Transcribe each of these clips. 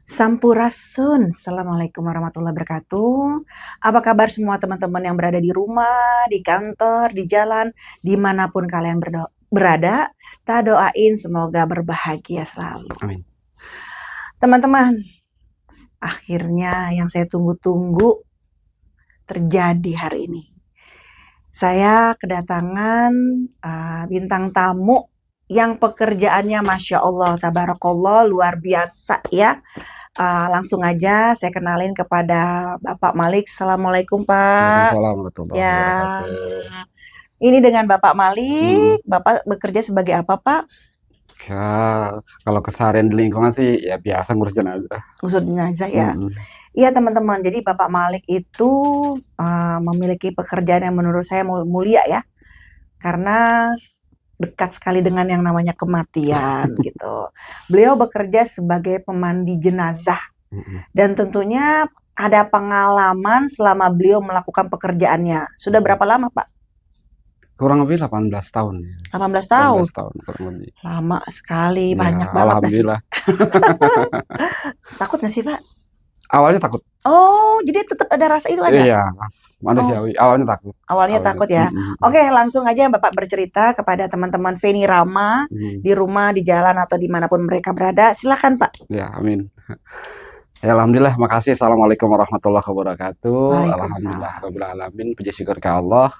Sampurasun, Assalamualaikum warahmatullahi wabarakatuh. Apa kabar semua teman-teman yang berada di rumah, di kantor, di jalan, dimanapun kalian berada? Tak doain semoga berbahagia selalu. Amin. Teman-teman, akhirnya yang saya tunggu-tunggu terjadi hari ini. Saya kedatangan bintang tamu yang pekerjaannya Masya Allah, Tabarakallah, luar biasa ya. Langsung aja saya kenalin kepada Bapak Malik. Assalamualaikum Pak. Waalaikumsalam warahmatullahi Ya, wabarakatuh. ini dengan Bapak Malik. Mm. Bapak bekerja sebagai apa Pak? Kalau keseharian di lingkungan sih ya biasa ngurus jenazah. Ngusut jenazah ya. Mm-mm. Iya teman-teman, jadi Bapak Malik itu memiliki pekerjaan yang menurut saya mulia ya. Karena dekat sekali dengan yang namanya kematian gitu. Beliau bekerja sebagai pemandi jenazah. Mm-mm. Dan tentunya ada pengalaman selama beliau melakukan pekerjaannya. Sudah berapa lama, Pak? Kurang lebih 18 tahun ya. 18 tahun. 18 tahun kurang lebih. Lama sekali, Ya, banyak banget nggak sih? alhamdulillah. Takut nggak sih, Pak? Awalnya takut. Oh, jadi tetap ada rasa itu ada? Iya, manusiawi. Awalnya takut. Awalnya takut ya. Mm-mm. Oke, langsung aja Bapak bercerita kepada teman-teman Feni Rama Mm. di rumah, di jalan, atau dimanapun mereka berada. Silakan, Pak. Ya, amin. Ya, alhamdulillah, makasih. Assalamualaikum warahmatullahi wabarakatuh. Waalaikumsalam. Alhamdulillah rabbil alamin. Puji syukur ke Allah.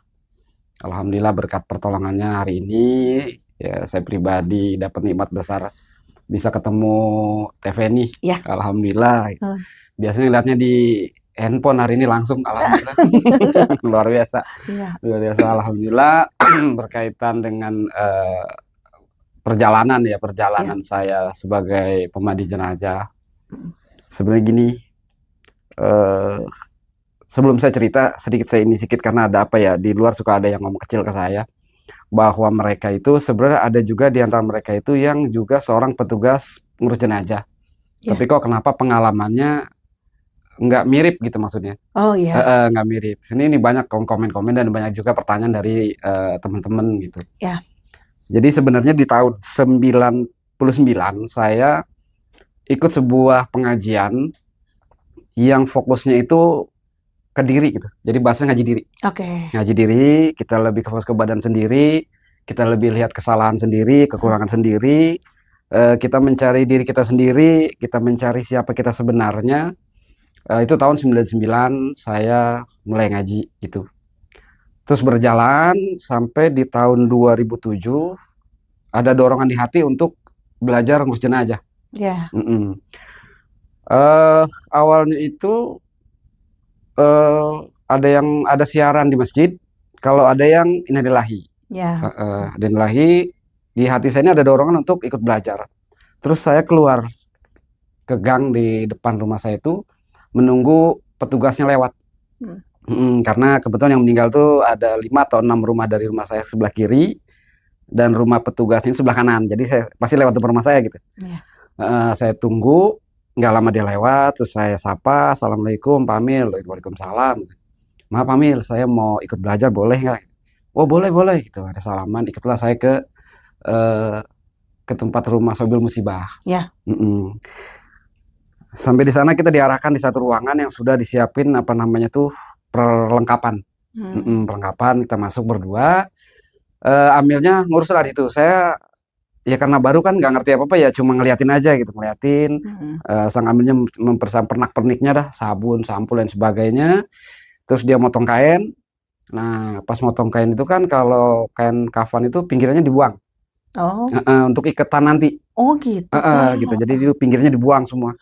Alhamdulillah berkat pertolongannya hari ini ya saya pribadi dapat nikmat besar bisa ketemu Teh Feni. Ya. Alhamdulillah. Biasanya lihatnya di handphone, hari ini langsung alhamdulillah. Luar biasa. Iya. Luar biasa alhamdulillah. Berkaitan dengan perjalanan saya sebagai pemandi jenazah. Sebenarnya gini, sebelum saya cerita sedikit karena ada apa ya, di luar suka ada yang ngomong kecil ke saya bahwa mereka itu sebenarnya ada juga di antara mereka itu yang juga seorang petugas ngurus jenazah. Ya. Tapi kok kenapa pengalamannya nggak mirip gitu maksudnya? Oh iya. Nggak mirip. Sini ini banyak komen-komen dan banyak juga pertanyaan dari teman-teman gitu. Ya. Jadi sebenarnya di tahun 99 saya ikut sebuah pengajian yang fokusnya itu ke diri gitu. Jadi bahasanya ngaji diri. Oke. Ngaji diri, kita lebih fokus ke badan sendiri, kita lebih lihat kesalahan sendiri, kekurangan sendiri, kita mencari diri kita sendiri, kita mencari siapa kita sebenarnya. Itu tahun 99 saya mulai ngaji gitu. Terus berjalan sampai di tahun 2007 ada dorongan di hati untuk belajar ngurus jenazah. Ya. Awalnya itu ada siaran di masjid, kalau ada yang innalillahi. Ya. Innalillahi, di hati saya ini ada dorongan untuk ikut belajar. Terus saya keluar ke gang di depan rumah saya itu menunggu petugasnya lewat. Karena kebetulan yang meninggal tuh ada 5 atau 6 rumah dari rumah saya sebelah kiri dan rumah petugasnya sebelah kanan. Jadi saya pasti lewat depan rumah saya gitu. Ya. Saya tunggu, nggak lama dia lewat, terus saya sapa, Assalamualaikum Pak Amil. Waalaikumsalam. Maaf Pak Amil, saya mau ikut belajar, boleh nggak? Oh boleh gitu, ada salaman. Ikutlah saya ke tempat rumah Sobil Musibah. Ya. Sampai di sana kita diarahkan di satu ruangan yang sudah disiapin apa namanya tuh perlengkapan. Perlengkapan, kita masuk berdua. Amilnya ngurus lah di situ. Saya ya karena baru kan nggak ngerti apa-apa ya, cuma ngeliatin aja gitu, ngeliatin. Sang Amilnya pernik-perniknya dah, sabun, sampul dan sebagainya. Terus dia motong kain. Nah, pas motong kain itu kan kalau kain kafan itu pinggirannya dibuang. Oh. Untuk iketan nanti. Oh gitu. Gitu. Jadi itu pinggirnya dibuang semua.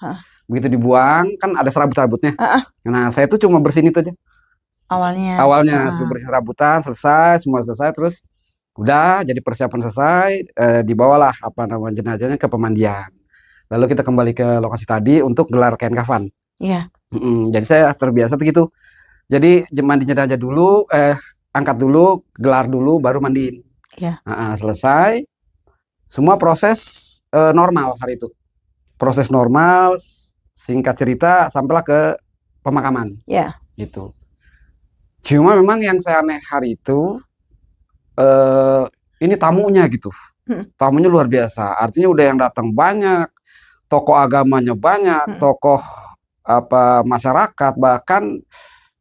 Begitu dibuang kan ada serabut-serabutnya. Nah, saya tuh cuma bersihin itu aja. Awalnya bersih serabutan, selesai, semua selesai, terus udah jadi persiapan selesai, dibawalah apa namanya jenazahnya ke pemandian. Lalu kita kembali ke lokasi tadi untuk gelar kain kafan. Iya. Jadi saya terbiasa tuh gitu. Jadi mandi jenazah dulu, angkat dulu, gelar dulu, baru mandiin. Iya. Selesai, semua proses normal hari itu. Proses normal, singkat cerita sampailah ke pemakaman. Iya. Gitu. Cuma memang yang saya aneh hari itu, ini tamunya gitu. Tamunya luar biasa. Artinya udah yang datang banyak. tokoh agamanya banyak, tokoh masyarakat, bahkan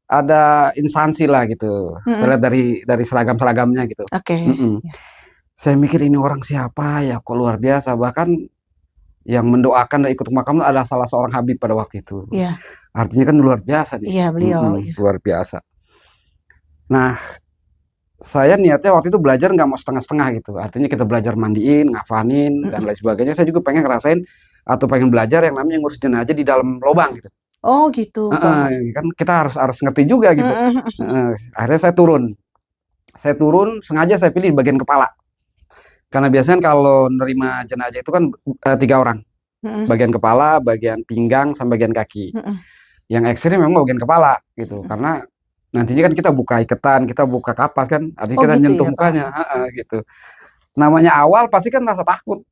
ada instansi lah gitu. Saya lihat dari seragam-seragamnya gitu. Oke. Saya mikir ini orang siapa ya, kok luar biasa. Bahkan yang mendoakan dan ikut makam adalah salah seorang Habib pada waktu itu. Iya. Artinya kan luar biasa nih. Iya, beliau. Luar biasa. Nah, saya niatnya waktu itu belajar nggak mau setengah-setengah gitu. Artinya kita belajar mandiin, ngafanin, dan lain sebagainya. Saya juga pengen ngerasain atau pengen belajar yang namanya ngurus jenazah di dalam lubang gitu. Oh gitu. Kan kita harus ngerti juga gitu. Akhirnya saya turun sengaja saya pilih bagian kepala, karena biasanya kalau nerima jenazah itu kan 3 orang, bagian kepala, bagian pinggang, sama bagian kaki. Yang ekstrim memang bagian kepala gitu, karena nantinya kan kita buka iketan, kita buka kapas kan, artinya kita gitu nyentuh ya, mukanya, gitu. Namanya awal pasti kan rasa takut.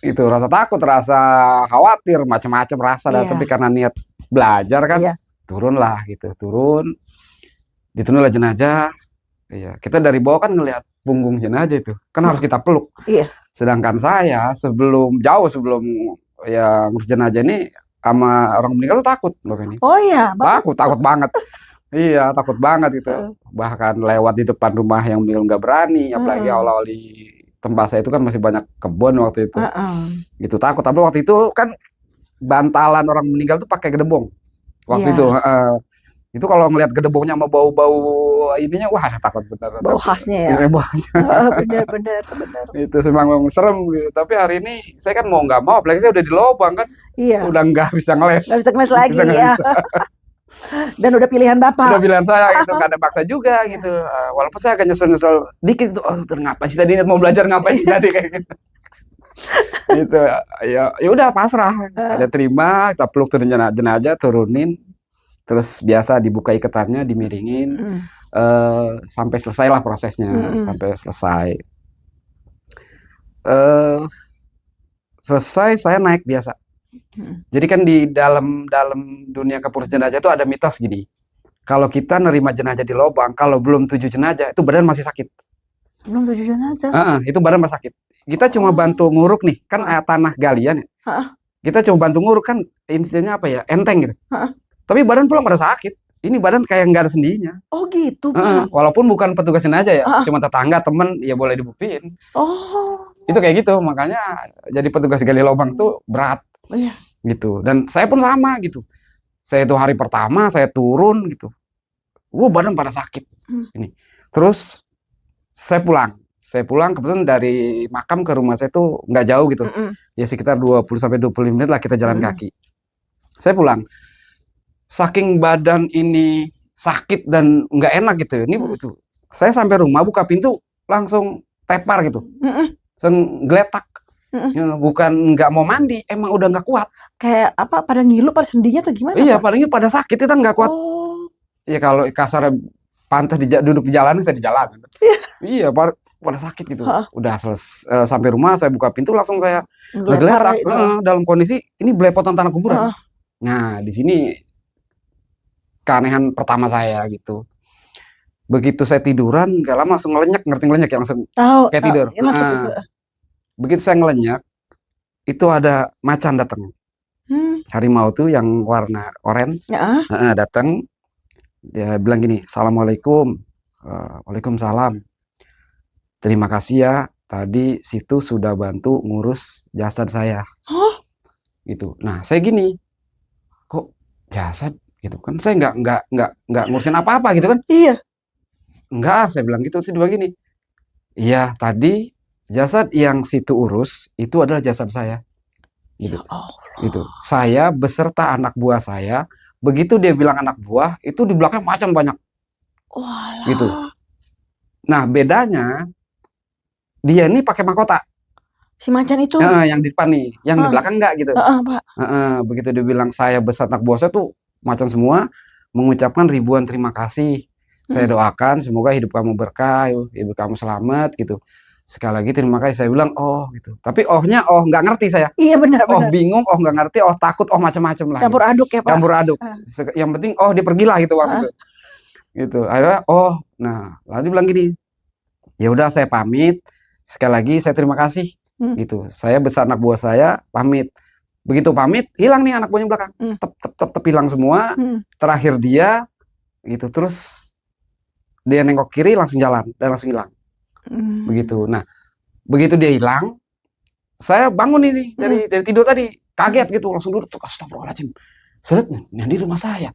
Itu rasa takut, rasa khawatir, macam-macam rasa. Tapi karena niat belajar kan, turunlah gitu, diturunlah jenazah. Iya, kita dari bawah kan ngelihat punggung jenazah itu, kan harus kita peluk. Sedangkan saya jauh sebelum ya ngurus jenazah ini sama orang meninggal tuh takut loh ini. Oh iya, takut banget. Iya, takut banget gitu. Bahkan lewat di depan rumah yang meninggal nggak berani, apalagi awal-awal di tempat saya itu kan masih banyak kebun waktu itu. Gitu takut. Tapi waktu itu kan bantalan orang meninggal tuh pakai gedebong. Waktu itu itu kalau ngelihat gedebongnya sama bau-bau ininya, wah takut bener. Bau khasnya ya. Bener. Itu memang serem gitu. Tapi hari ini saya kan mau nggak mau, apalagi saya udah di lubang kan. Udah nggak bisa ngeles. Nggak bisa ngeles lagi ya. Dan udah pilihan Bapak. Udah pilihan saya gitu, gak ada paksa juga gitu. Walaupun saya agak nyesel dikit gitu. Oh, ngapain sih tadi mau belajar, ngapain sih tadi kayak gitu. Gitu ya udah pasrah. Ada terima, kita peluk turun jenazah, turunin. Terus biasa dibuka iketannya, dimiringin sampai selesailah prosesnya, sampai selesai. Selesai saya naik biasa. Jadi kan di dalam dunia kepengurusan jenazah itu ada mitos gini. Kalau kita nerima jenazah di lubang, kalau belum 7 jenazah itu badan masih sakit. Belum 7 jenazah? Itu badan masih sakit. Kita cuma bantu nguruk nih, kan tanah galian ya. Kita cuma bantu nguruk kan, intinya apa ya, enteng gitu. Tapi badan pulang pada sakit. Ini badan kayak nggak ada sendinya. Oh gitu Pak. Walaupun bukan petugas jenazah ya, cuma tetangga, temen, ya boleh dibuktiin. Itu kayak gitu, makanya jadi petugas gali lubang tuh berat. Gitu. Dan saya pun sama gitu. Saya itu hari pertama saya turun gitu. Badan pada sakit. Ini. Terus saya pulang. Kebetulan dari makam ke rumah saya tuh nggak jauh gitu. Ya sekitar 20-25 menit lah kita jalan kaki. Saya pulang. Saking badan ini sakit dan nggak enak gitu. Ini itu. Saya sampai rumah buka pintu langsung tepar gitu. Langsung geletak. Bukan nggak mau mandi, emang udah nggak kuat. Kayak apa? Pada ngilu, pada sendinya atau gimana? Iya, palingnya pada sakit, kita nggak kuat. Ya kalau kasar pantas duduk di jalanan, saya di jalan. Iya, pada sakit gitu. Udah sampai rumah, saya buka pintu langsung saya ngegeletak. Dalam kondisi ini belepotan tanah kuburan. Nah, di sini keanehan pertama saya gitu. Begitu saya tiduran, nggak lama langsung ngelenyek, ngerti ngelenyek ya, langsung kayak tidur. Begitu saya ngelenyek, itu ada macan datang. Harimau tuh yang warna oranye datang. Dia bilang gini, "Assalamualaikum." Waalaikumsalam. "Terima kasih ya, tadi situ sudah bantu ngurus jasad saya." Gitu. Nah, saya gini, kok jasad gitu kan? Saya nggak ngurusin apa-apa gitu kan? Iya. Enggak, saya bilang gitu. Saya bilang gini, "Iya, tadi jasad yang situ urus itu adalah jasad saya." Gitu. Gitu. Saya beserta anak buah saya, begitu dia bilang anak buah, itu di belakang macan banyak. Gitu. Nah, bedanya dia ini pakai mahkota. Si macan itu? Yang di depan nih, yang di belakang enggak gitu. Pak. Begitu dia bilang saya beserta anak buah saya tuh macan semua, mengucapkan ribuan terima kasih. Saya doakan semoga hidup kamu berkah, hidup kamu selamat gitu. Sekali lagi terima kasih. Saya bilang gitu. Tapi ohnya nggak ngerti saya. Iya benar. Bingung, nggak ngerti, takut, macam-macam lah. Campur aduk ya Pak. Campur aduk. Yang penting dia pergi lah gitu waktu itu. Gitu. Akhirnya nah lalu bilang gini, ya udah saya pamit. Sekali lagi saya terima kasih. Gitu. Saya besar anak buah saya pamit. Begitu pamit, hilang nih anak buahnya belakang. Hmm. Tep hilang semua. Terakhir dia gitu, terus dia nengok kiri langsung jalan dan langsung hilang. Begitu. Nah, begitu dia hilang, saya bangun ini dari tidur tadi, kaget gitu, langsung duduk tuh, astagfirullahaladzim. Saya lihat, ini di rumah saya.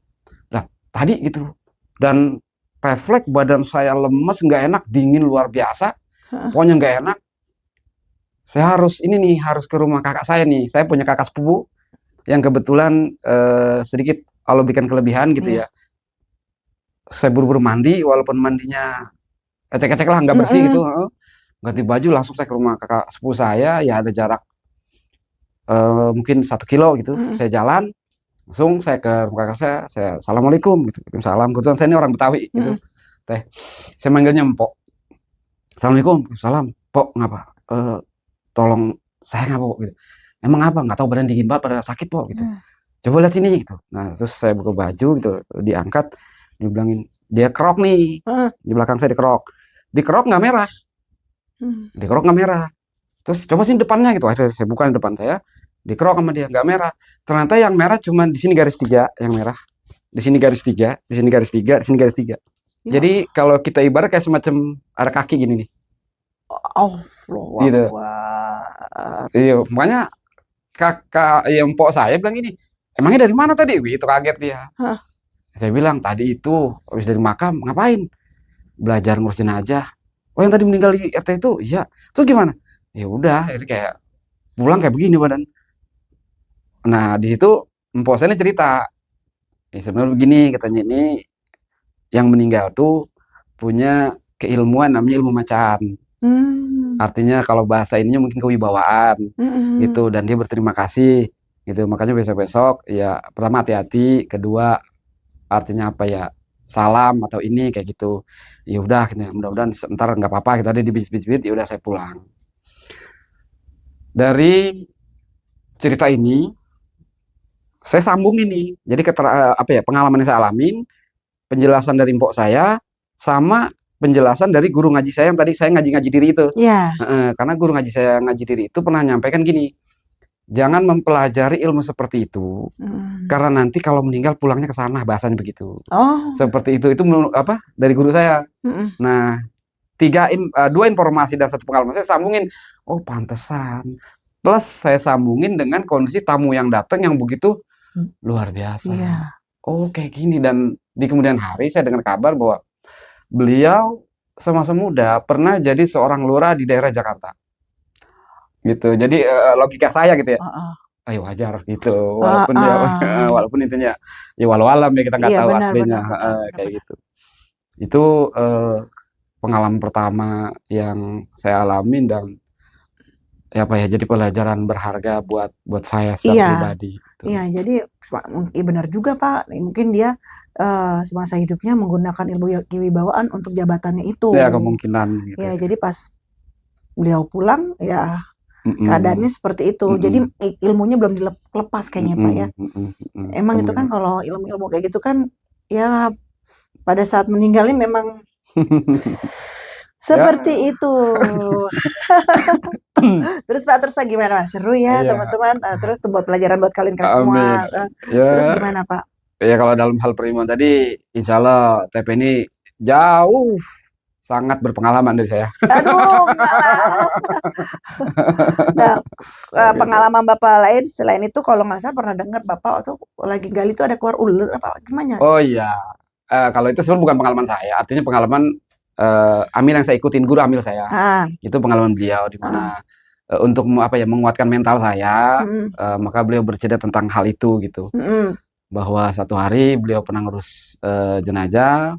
Lah, tadi gitu. Dan refleks badan saya lemes, nggak enak, dingin luar biasa. Pokoknya nggak enak. Saya harus harus ke rumah kakak saya nih. Saya punya kakak sepupu yang kebetulan sedikit kalau bikin kelebihan gitu ya. Saya buru-buru mandi, walaupun mandinya ecek-ecek lah, nggak bersih gitu. Ganti baju langsung saya ke rumah kakak sepupu saya. Ya ada jarak mungkin 1 kilo gitu. Saya jalan, langsung saya ke rumah kakak saya assalamualaikum gitu. Salam. Kebetulan saya ini orang Betawi gitu. Saya manggilnya Mpok. Assalamualaikum, salam. Pok, ngapa? Tolong saya ngapa gitu. Emang apa? Nggak tahu, badan dingin banget, pada sakit Pok gitu. Coba lihat sini gitu. Nah, terus saya buka baju gitu, diangkat, dibilangin dia kerok nih. Di belakang saya dikerok. Dikerok nggak merah. Dikerok nggak merah. Terus coba sini depannya gitu. Saya buka depan saya. Dikerok sama dia nggak merah. Ternyata yang merah cuma di sini garis 3 yang merah. Di sini garis 3, di sini garis 3, di sini garis 3. Ya. Jadi kalau kita ibarat kayak semacam ada kaki gini nih. Gitu. Iya, makanya kakak yang Mpok saya bilang ini, emangnya dari mana tadi? Itu kaget dia. Saya bilang tadi itu habis dari makam, ngapain? Belajar ngurus jenazah. Oh, yang tadi meninggal di RT itu? Iya. Terus gimana? Ya udah, jadi kayak pulang kayak begini badan. Nah, di situ Mpok saya ini cerita. Sebenarnya begini, katanya ini yang meninggal tuh punya keilmuan namanya ilmu macan. Artinya kalau bahasa ininya mungkin kewibawaan gitu, dan dia berterima kasih gitu. Makanya besok-besok ya pertama hati-hati, kedua artinya apa ya, salam atau ini kayak gitu. Ya udah, mudah-mudahan ntar nggak apa-apa, kita ada dibijit-bijit. Ya udah, saya pulang. Dari cerita ini saya sambung ini. Jadi pengalaman yang saya alamin, penjelasan dari Mpok saya sama penjelasan dari guru ngaji saya yang tadi saya ngaji diri itu. Karena guru ngaji saya ngaji diri itu pernah nyampaikan gini, jangan mempelajari ilmu seperti itu, karena nanti kalau meninggal pulangnya ke sana, bahasanya begitu. Seperti itu dari guru saya. Nah, 2 informasi dan 1 pengalaman saya sambungin. Oh, pantesan. Plus saya sambungin dengan kondisi tamu yang datang yang begitu luar biasa. Oh, kayak gini. Dan di kemudian hari saya dengar kabar bahwa beliau semasa muda pernah jadi seorang lurah di daerah Jakarta. Gitu. Jadi logika saya gitu ya. Ayo wajar gitu. Walaupun walaupun intinya ya walau alam ya, kita nggak tahu aslinya. Kayak gitu. Itu pengalaman pertama yang saya alamin, dan jadi pelajaran berharga buat saya secara pribadi. Iya, jadi benar juga Pak. Mungkin dia semasa hidupnya menggunakan ilmu kewibawaan untuk jabatannya itu. Ya, kemungkinan. Gitu. Ya, jadi pas beliau pulang ya keadaannya seperti itu. Jadi ilmunya belum dilepas kayaknya Pak ya. Emang itu kan kalau ilmu-ilmu kayak gitu kan ya pada saat meninggalnya memang seperti itu. Terus Pak gimana? Seru ya teman-teman. Terus buat pelajaran buat kalian semua. Terus gimana Pak? Ya, kalau dalam hal periman tadi, insya Allah TP ini jauh sangat berpengalaman dari saya. Aduh, enggak lah. Nah, pengalaman Bapak lain selain itu, kalau nggak salah pernah dengar Bapak tuh lagi gali tuh ada keluar ular apa gimana? Oh iya, kalau itu sebenarnya bukan pengalaman saya, artinya pengalaman amil yang saya ikutin, guru amil saya. Itu pengalaman beliau di mana untuk menguatkan mental saya, maka beliau bercerita tentang hal itu gitu. Bahwa satu hari beliau pernah ngurus jenazah,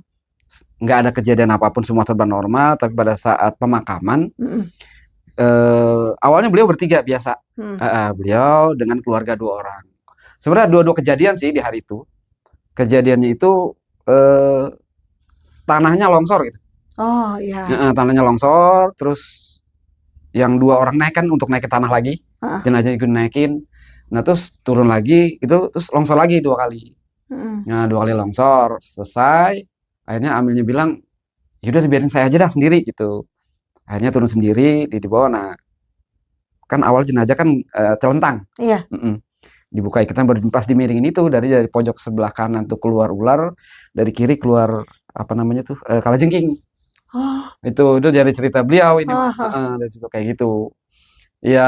nggak ada kejadian apapun, semua serba normal, tapi pada saat pemakaman awalnya beliau bertiga biasa, beliau dengan keluarga 2 orang. Sebenarnya dua kejadian sih di hari itu. Kejadiannya itu tanahnya longsor gitu. Oh iya. Tanahnya longsor, terus yang 2 orang naik kan untuk naik ke tanah lagi, jenazahnya ikut naikin. Nah, terus turun lagi itu, terus longsor lagi 2 kali. Nah, 2 kali longsor selesai, akhirnya amilnya bilang, yaudah biarin saya aja dah sendiri gitu. Akhirnya turun sendiri di bawah. Nah, kan awal jenazah kan celentang. Iya. dibuka ikatan baru pas dimiringin itu dari pojok sebelah kanan tuh keluar ular, dari kiri keluar apa namanya tuh kalajengking. Oh, Itu dari cerita beliau ini mah. ah, ah. Dari cerita kayak gitu. Ya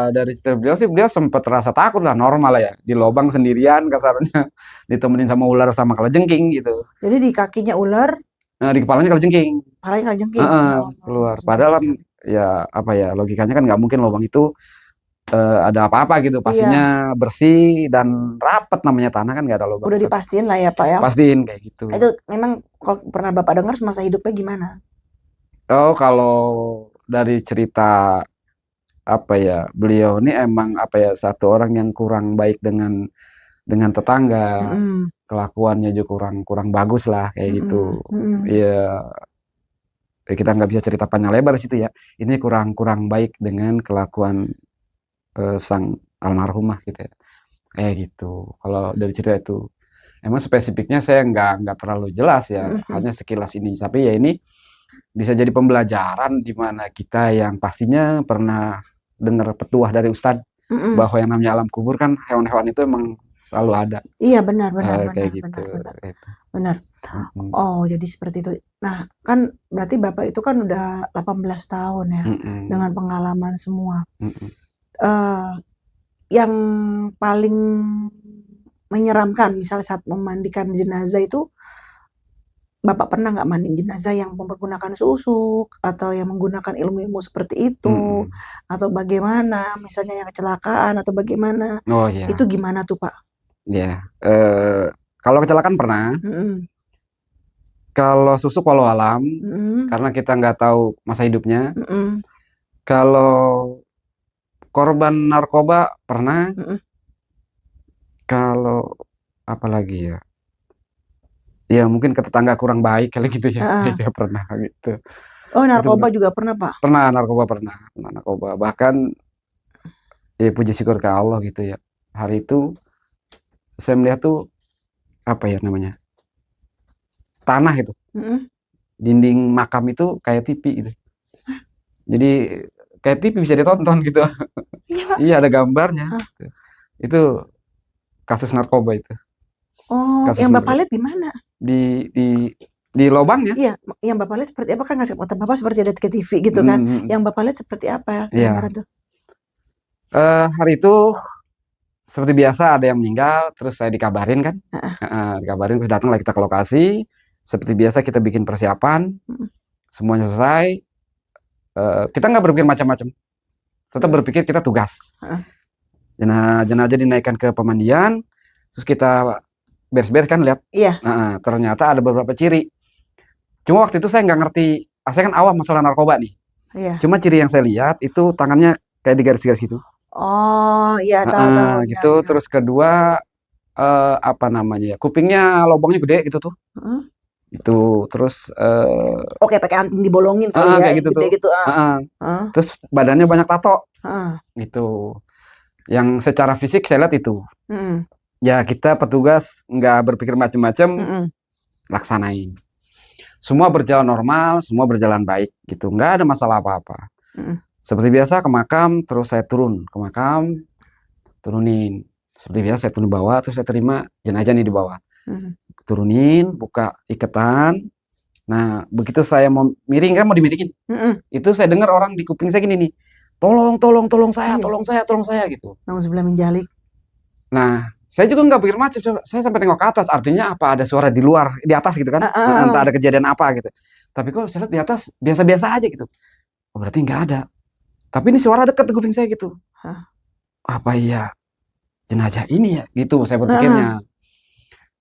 dari cerita beliau sih beliau sempat rasa takut lah, normal lah ya, di lubang sendirian kasarnya ditemenin sama ular sama kalajengking gitu. Jadi di kakinya ular, Nah, di kepalanya kalajengking. kepalanya kalajengking. Heeh, Ya Allah, keluar. Padahal kan nauzubillah. ya apa ya logikanya kan nggak mungkin lubang itu ada apa-apa gitu. Iya, Pastinya bersih dan rapet, namanya tanah kan nggak ada lubang. udah dipastiin lah ya Pak ya. Pastiin kayak gitu. Itu memang kalau pernah Bapak dengar semasa hidupnya gimana? Oh, kalau dari cerita apa ya, beliau ini emang apa ya satu orang yang kurang baik dengan tetangga, Mm-mm, kelakuannya juga kurang kurang bagus lah kayak mm-mm, gitu. mm-mm, Ya, kita nggak bisa cerita panjang lebar di situ ya. Ini kurang kurang baik dengan kelakuan sang almarhumah gitu ya. Kayak gitu. Kalau dari cerita itu, emang spesifiknya saya nggak terlalu jelas ya, mm-mm, hanya sekilas ini. Tapi ya ini bisa jadi pembelajaran di mana kita yang pastinya pernah dengar petuah dari Ustadz mm-mm. bahwa yang namanya alam kubur kan hewan-hewan itu emang selalu ada. Iya benar, benar, Kayak benar, gitu. benar, benar, Gitu. benar. Mm-mm. Oh, jadi seperti itu. Nah, kan berarti Bapak itu kan udah 18 tahun ya Mm-mm. dengan pengalaman semua. Mm-mm. eh yang paling menyeramkan, misalnya saat memandikan jenazah itu, Bapak pernah nggak mandi jenazah yang mempergunakan susuk atau yang menggunakan ilmu-ilmu seperti itu, Mm-mm. atau bagaimana, misalnya yang kecelakaan atau bagaimana, Oh itu ya, gimana tuh Pak? ya. Kalau kecelakaan pernah. Mm-mm, Kalau susuk walau alam, mm-mm, karena kita nggak tahu masa hidupnya. mm-mm, Kalau korban narkoba pernah. mm-mm. Kalau apa lagi ya? Ya mungkin ke tetangga kurang baik kali gitu ya. Ah, Itu pernah gitu. oh, Itu narkoba juga pernah Pak? pernah narkoba pernah narkoba. Bahkan ya puji syukur ke Allah gitu ya. Hari itu saya melihat tuh apa ya namanya? Tanah itu, Mm-mm. dinding makam itu kayak TV gitu. Jadi kayak TV bisa ditonton gitu. Iya Pak. Iya ada gambarnya. Ah. Itu kasus narkoba itu. Oh, Kasus yang Bapak narkoba lihat di mana? di lobangnya. Iya, yang Bapak lihat seperti apa, kan ngasih kata Bapak seperti ada ke TV gitu kan? Mm, Yang Bapak lihat seperti apa Iya. gambaran tuh? Hari itu seperti biasa ada yang meninggal, terus saya dikabarin kan. Ah, Dikabarin terus datanglah kita ke lokasi. Seperti biasa kita bikin persiapan, mm, semuanya selesai. Kita nggak berpikir macam-macam, tetap mm, berpikir kita tugas. ah, Jenazah dinaikkan ke pemandian, terus kita beres-beres kan lihat. iya, Ternyata ada beberapa ciri. Cuma waktu itu saya nggak ngerti, saya kan awam masalah narkoba nih. iya. Cuma ciri yang saya lihat itu tangannya kayak digaris-garis gitu. Oh, iya, tahu-tahu, ya, Gitu. ya. Terus kedua apa namanya ya? Kupingnya lubangnya gede gitu tuh. Heeh. Itu terus Oke, pakai anting dibolongin kali ya, kayak yang gitu gede tuh. gitu. Ah, Heeh. ah, Terus badannya banyak tato ah, gitu. Yang secara fisik saya lihat itu. mm, Ya kita petugas nggak berpikir macam-macam, mm, laksanain. Semua berjalan normal, semua berjalan baik gitu. Nggak ada masalah apa-apa. mm, Seperti biasa ke makam, terus saya turun ke makam, turunin. Seperti biasa saya turun bawah, terus saya terima jenazah nih di bawah. mm, Turunin, buka ikatan. Nah, begitu saya mau miring kan mau dimiringin. mm. Itu saya dengar orang di kuping saya gini nih. Tolong, tolong, tolong saya, Iya, tolong saya, tolong saya gitu. nauzubillah min dzalik. Nah, saya juga nggak pikir macam, saya sampai tengok ke atas. Artinya apa? Ada suara di luar, di atas gitu kan? Ah, ah, Entah ah. ada kejadian apa gitu. Tapi kok saya lihat di atas biasa-biasa aja gitu. Oh, berarti nggak ada. Tapi ini suara dekat di kuping saya gitu. Hah? Apa iya jenazah ini ya? Gitu saya Ah, ah, berpikirnya.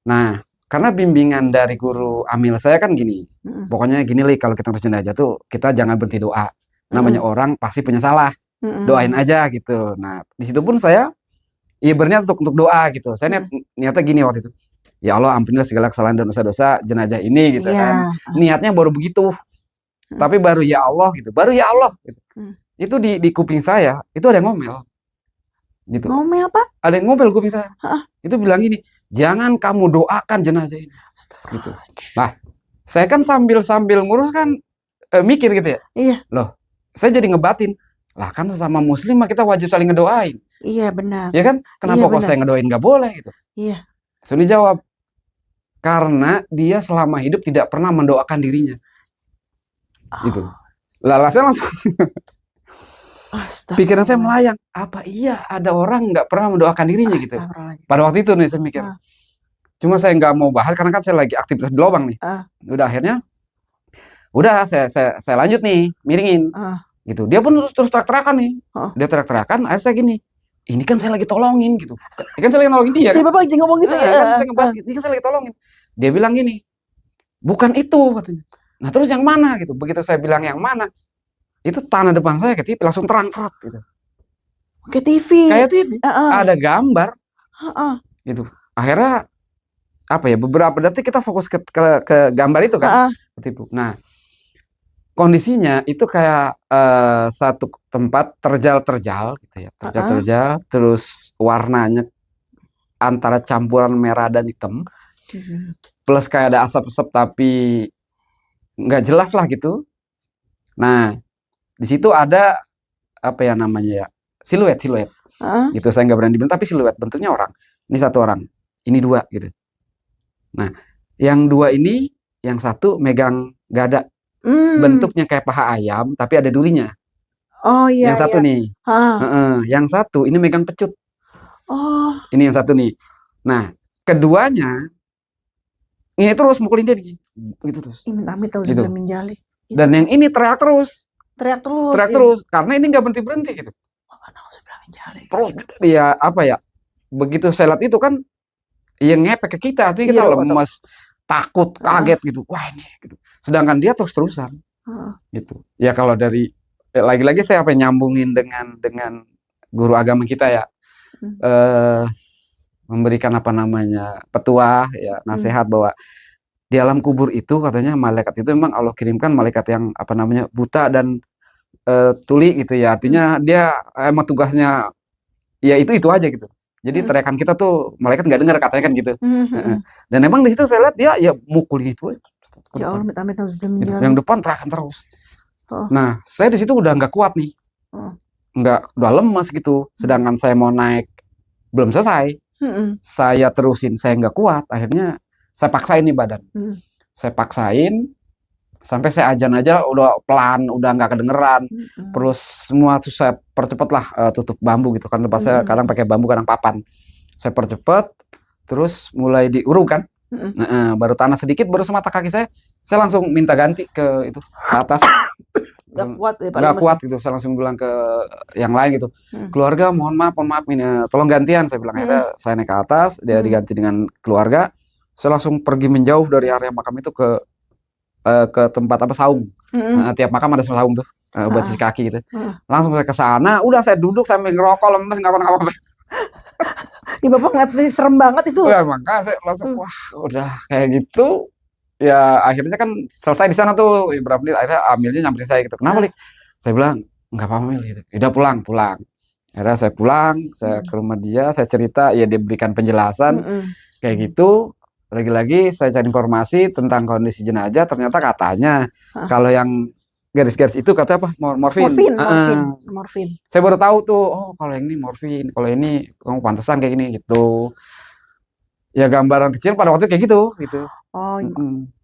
Nah, karena bimbingan dari guru amil saya kan gini. mm, Pokoknya gini li, kalau kita ngurus jenazah tuh kita jangan berhenti doa. Namanya mm, orang pasti punya salah. Doain mm, aja gitu. Nah, di situ pun saya iya berniat untuk doa gitu. Saya mm. niatnya gini waktu itu. Ya Allah, ampunilah segala kesalahan dan dosa-dosa jenazah ini gitu Iya, kan. Niatnya baru begitu. mm, Tapi baru ya Allah gitu. Baru ya Allah gitu. mm. Itu di kuping saya itu ada yang ngomel gitu. Ngomel apa? Ada yang ngomel kuping saya. Ah, Itu bilang gini, "Jangan kamu doakan jenazah ini." Gitu. astagfirullah. Nah, saya kan sambil ngurus kan mikir gitu ya. Iya, Loh, saya jadi ngebatin. Lah kan sesama muslim mah kita wajib saling ngedoain. Iya benar. Ya kan? Kenapa Iya kok benar. saya ngedoain nggak boleh gitu? Iya. Suni jawab, karena dia selama hidup tidak pernah mendoakan dirinya. Gitu. Oh, Lah saya langsung pikiran saya astagfirullah. melayang. Apa iya ada orang nggak pernah mendoakan dirinya gitu? Astagfirullah. Pada waktu itu nih saya mikir. Ah, Cuma saya nggak mau bahas karena kan saya lagi aktivitas di lubang nih. ah, Udah akhirnya, udah saya lanjut nih, miringin. ah, Gitu. Dia pun terus teriak-teriakan nih. oh. Dia teriak-teriakan, akhirnya saya gini. Ini kan saya lagi tolongin gitu. Ini kan saya lagi nolongin dia Jadi kan. Bapak jadi ngomong gitu ya? Kan saya ngebahas, ini kan saya lagi tolongin. Dia bilang gini, bukan itu katanya. Nah terus yang mana gitu. Begitu saya bilang yang mana, itu tanah depan saya ketip langsung terang serat gitu. Ke TV. Kayak TV, Heeh. ada gambar Heeh. gitu. Akhirnya apa ya, beberapa detik kita fokus ke gambar itu kan, Heeh. ketipu. Nah kondisinya itu kayak satu tempat terjal-terjal gitu ya, Heeh. terjal-terjal, terus warnanya antara campuran merah dan hitam, plus kayak ada asap-asap tapi nggak jelas lah gitu. Nah di situ ada apa ya namanya ya, siluet Heeh. gitu. Saya nggak berani bilang tapi siluet, bentuknya orang. Ini satu orang, ini dua gitu. Nah yang dua ini, yang satu megang gada, bentuknya kayak paha ayam tapi ada durinya. Oh iya Yang satu iya. nih, Heeh. yang satu ini megang pecut. Oh, Ini yang satu nih. Nah keduanya ini terus mukulin dia nih, gitu terus. amit-amit tahu Gitu. sebelum menjalik. Itu Dan yang ini teriak terus, teriak terus. karena ini nggak berhenti gitu. Sebelum menjalik. Terus dia apa ya? Begitu saya lihat itu kan, yang ngepek ke kita, artinya kita Iya, lemes, takut, Heeh. kaget gitu. Wah ini, gitu. Sedangkan dia terus-terusan, Heeh. gitu. Ya kalau dari lagi-lagi saya apa nyambungin dengan guru agama kita ya, eh, memberikan apa namanya petuah ya, nasihat bahwa di alam kubur itu katanya malaikat itu memang Allah kirimkan malaikat yang apa namanya buta dan tuli gitu ya. Artinya dia emang tugasnya ya itu aja gitu. Jadi teriakan kita tuh malaikat nggak dengar katanya kan gitu. Heeh. Dan emang di situ saya lihat dia ya mukul gitu aja ke Ya Allah, depan. amit-amit tahu sebelum Gitu. menjalik. Yang depan teriakan terus. Oh. Nah, saya di situ udah nggak kuat nih. Oh. Udah lemas gitu. Sedangkan saya mau naik belum selesai. Saya terusin, saya nggak kuat. Akhirnya saya paksain nih badan. Saya paksain sampai saya ajan aja udah pelan, udah nggak kedengeran. Terus semua tuh saya percepat lah, tutup bambu gitu kan. Tempat saya kadang pakai bambu, kadang papan. Saya percepat, terus mulai diuruk kan. Baru tanah sedikit, baru semata kaki saya langsung minta ganti ke itu ke atas. Gak kuat ya Pak, Nggak lemes kuat ya? gitu, saya langsung bilang ke yang lain gitu, keluarga mohon maaf ini tolong gantian, saya bilang. Akhirnya saya naik ke atas, dia diganti dengan keluarga. Saya langsung pergi menjauh dari area makam itu ke tempat apa saung. Tiap makam ada saung tuh, buat cuci kaki gitu. Langsung saya ke sana, udah saya duduk sambil ngerokok, lemes nggak apa-apa. Ih, Bapak ngeliat serem banget itu. Ya maka saya langsung wah udah kayak gitu. Ya akhirnya kan selesai di sana tuh beberapa menit, akhirnya Amilnya nyamperin saya gitu, kenapa Lik? Saya bilang nggak apa-apa Mil gitu. Udah pulang. Akhirnya saya pulang, saya ke rumah dia, saya cerita, ya dia berikan penjelasan kayak gitu. Lagi-lagi saya cari informasi tentang kondisi jenazah, ternyata katanya kalau yang garis-garis itu katanya apa? Morfin. Morfin. Saya baru tahu tuh, oh kalau yang ini morfin, kalau ini kamu pantesan kayak gini gitu. Ya gambaran kecil pada waktu kayak gitu. Oh,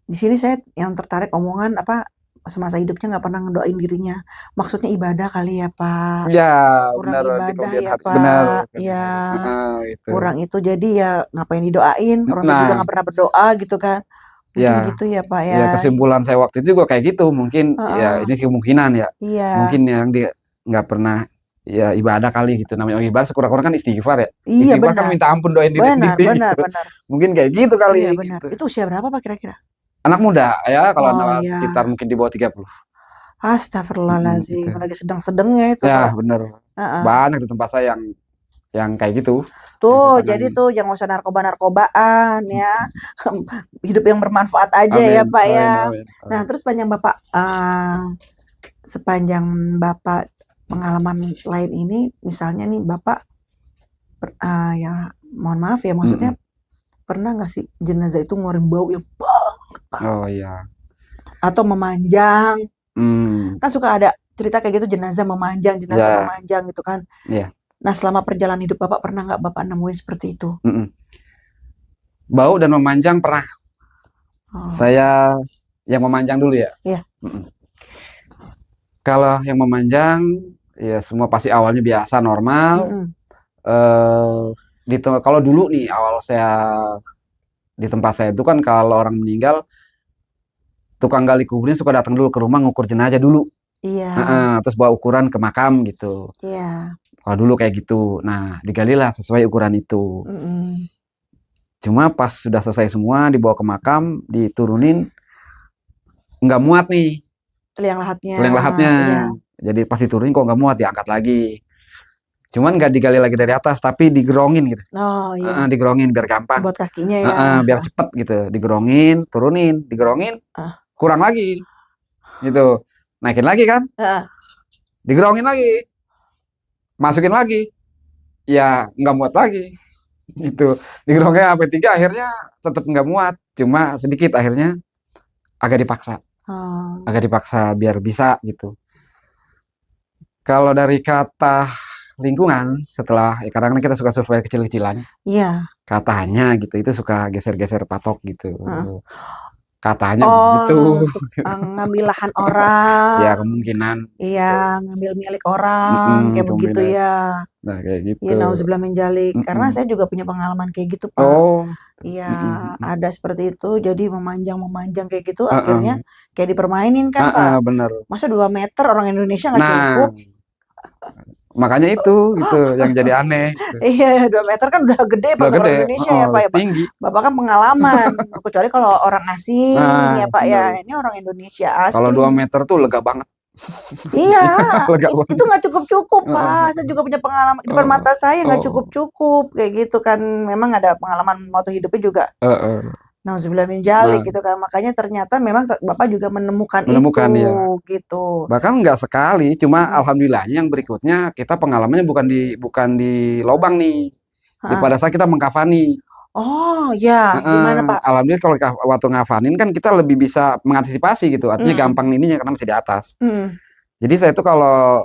di sini saya yang tertarik omongan apa semasa hidupnya nggak pernah ngedoain dirinya. Maksudnya ibadah kali ya Pak. Ya, Kurang benar di ibadah kemudian ya hari. Pak. Benar. Ya, Gitu. kurang itu jadi ya ngapain didoain. Orang juga nggak pernah berdoa gitu kan. Mungkin gitu ya Pak ya. Ya kesimpulan saya waktu itu juga kayak gitu. Mungkin ya ini kemungkinan ya. Iya. Mungkin yang dia nggak pernah ya ibadah kali gitu. Namanya ibadah sekurang-kurang kan istighfar ya. Iya Istighfar kan minta ampun, doain diri sendiri. Benar. Mungkin kayak gitu kali. Iya benar. Gitu. Itu usia berapa Pak kira-kira? Anak muda ya, kalau anak iya. sekitar mungkin di bawah 30. Astagfirullahaladzim, Gitu. lagi sedang-sedangnya itu Ya Pak. bener. Banyak di tempat saya yang kayak gitu. Tuh, jadi tuh jangan usah narkoba-narkobaan ya. Hidup yang bermanfaat aja ya Pak ya. Nah, terus sepanjang Bapak pengalaman selain ini, misalnya nih Bapak ya mohon maaf ya, maksudnya pernah nggak sih jenazah itu ngeluarin bau yang banget Pak? Oh iya. Atau memanjang. Kan suka ada cerita kayak gitu, jenazah memanjang gitu kan. Iya. Nah, selama perjalanan hidup Bapak pernah nggak Bapak nemuin seperti itu? Mm-mm. Bau dan memanjang pernah. Oh, Saya yang memanjang dulu ya. iya. Mm-mm. Kalau yang memanjang, ya semua pasti awalnya biasa normal. Mm-mm. eh kalau dulu nih awal saya di tempat saya itu kan kalau orang meninggal tukang gali kuburnya suka datang dulu ke rumah ngukur jenazah dulu. Iya, Terus bawa ukuran ke makam gitu. iya. Kalau dulu kayak gitu. Nah, digalilah sesuai ukuran itu. Mm-mm. Cuma pas sudah selesai semua dibawa ke makam, diturunin nggak muat nih Liang lahatnya, tulang lahatnya. iya. Jadi pas diturunin kok nggak muat diangkat lagi. Cuman nggak digali lagi dari atas tapi digerongin gitu. Oh, iya. Digerongin biar gampang. Buat kakinya ya. Biar cepet gitu. Digerongin, turunin, digerongin, Ah, kurang lagi gitu. Naikin lagi kan? ah, Digerongin lagi, masukin lagi. Ya nggak muat lagi. Itu digerongin sampai 3 akhirnya tetap nggak muat. Cuma sedikit akhirnya agak dipaksa. oh, Agak dipaksa biar bisa gitu. Kalau dari kata lingkungan setelah kadang-kadang kita suka survei kecil-kecilan iya. katanya gitu itu suka geser-geser patok gitu Heeh. katanya begitu Oh, ngambil lahan orang, ya kemungkinan iya, gitu. ngambil milik orang, kayak begitu Kemungkinan ya. nah kayak Iya, gitu. nauzubillah min dzalik. Karena Mm-mm. saya juga punya pengalaman kayak gitu, Pak. Oh. Iya, Mm-mm. ada seperti itu. Jadi memanjang-memanjang kayak gitu, akhirnya Heeh. kayak dipermainin kan, Pak. Bener. Masa 2 meter orang Indonesia nggak Nah cukup? makanya itu yang jadi aneh gitu. Iya, 2 meter kan udah gede Udah Pak untuk gede, orang Indonesia ya Pak ya Pak. tinggi. Bapak kan pengalaman, kecuali kalau orang asing Nah ya Pak ya. bener, Ini orang Indonesia kalau 2 asli. meter tuh lega banget. Iya, Lega itu banget. nggak cukup-cukup Heeh. Pak. Saya juga punya pengalaman di depan Oh, mata saya nggak oh, cukup-cukup kayak gitu kan. Memang ada pengalaman moto hidupnya juga. heeh. Nauzubillah min dzalik Nah, gitu kan. Makanya ternyata memang Bapak juga menemukan itu menemukan ya. gitu. Bahkan nggak sekali, cuma Mm. alhamdulillahnya yang berikutnya kita pengalamannya bukan di lobang nih. Heeh. Pada saat kita mengkafani. Oh ya, gimana Pak? Alhamdulillah kalau waktu ngafanin kan kita lebih bisa mengantisipasi gitu. Artinya Mm. gampang ininya karena masih di atas. Mm. Jadi saya itu kalau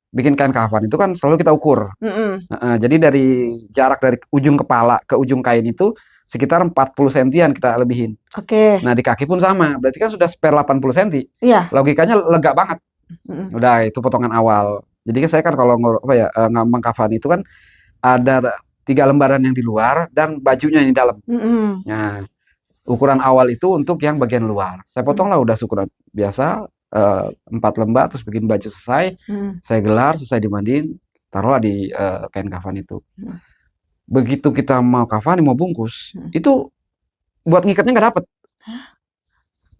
bikin kain kafan itu kan selalu kita ukur. Mm-mm. Jadi dari jarak dari ujung kepala ke ujung kain itu sekitar 40 sentian kita lebihin. Oke. Nah di kaki pun sama, berarti kan sudah spare 80 senti. Iya. Logikanya lega banget. Mm-mm. Udah itu potongan awal. Jadi kan saya kan kalau mengkafan itu kan ada 3 lembaran yang di luar dan bajunya yang di dalam. Mm-mm. Nah ukuran awal itu untuk yang bagian luar. Saya potong lah udah ukuran biasa 4 lembar terus bikin baju selesai. Mm. Saya gelar selesai dimandiin taruhlah di kain kafan itu. Mm. Begitu kita mau kafan mau bungkus Mm. itu buat ngikatnya nggak dapet.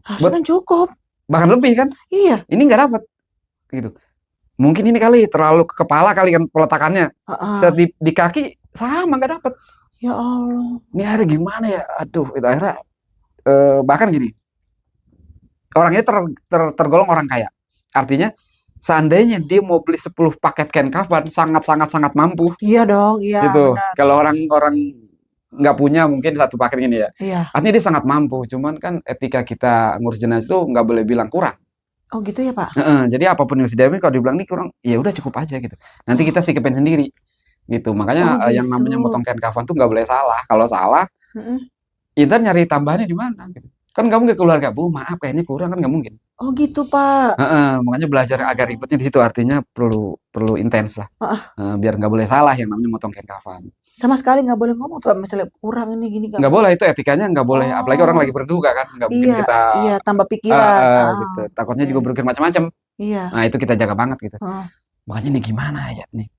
Harusnya Buat kan cukup. bahkan lebih kan Iya. ini nggak dapet gitu. Mungkin ini kali terlalu ke kepala kali kan peletakannya. Heeh. Di kaki sama nggak dapet. Ya Allah. Ini akhirnya gimana ya? Aduh, itu akhirnya bahkan gini. Orangnya tergolong orang kaya. Artinya seandainya dia mau beli 10 paket kain kafan sangat mampu Iya dong, iya gitu. benar. Kalau orang nggak punya mungkin 1 paket ini ya. Iya. Artinya dia sangat mampu. Cuman kan etika kita ngurus jenazah itu nggak boleh bilang kurang. Oh gitu ya Pak? Jadi apapun yang disediain kalau dibilang ini kurang, ya udah cukup aja gitu. Nanti kita Oh, sikapin sendiri gitu. oh Makanya yang gitu. namanya motong kain kafan tuh nggak boleh salah. Kalau salah, Mm-mm. kita nyari tambahannya di mana? Gitu. Kan nggak mungkin keluarga, Bu, maaf kayaknya kurang kan nggak mungkin. Oh gitu Pak. Makanya belajar agak Oh. ribetnya di situ artinya perlu intens lah. Heeh. Biar nggak boleh salah yang namanya motong kain kafan. Sama sekali nggak boleh ngomong tuh Pak, misalnya kurang ini gini nggak Nggak boleh. boleh itu etikanya nggak boleh. Apalagi orang Oh lagi berduka kan, nggak mungkin iya, kita iya tambah pikiran. gitu. Takutnya Oke. juga berpikir macam-macam. Iya. Nah itu kita jaga banget gitu. Heeh. Makanya ini gimana ya nih.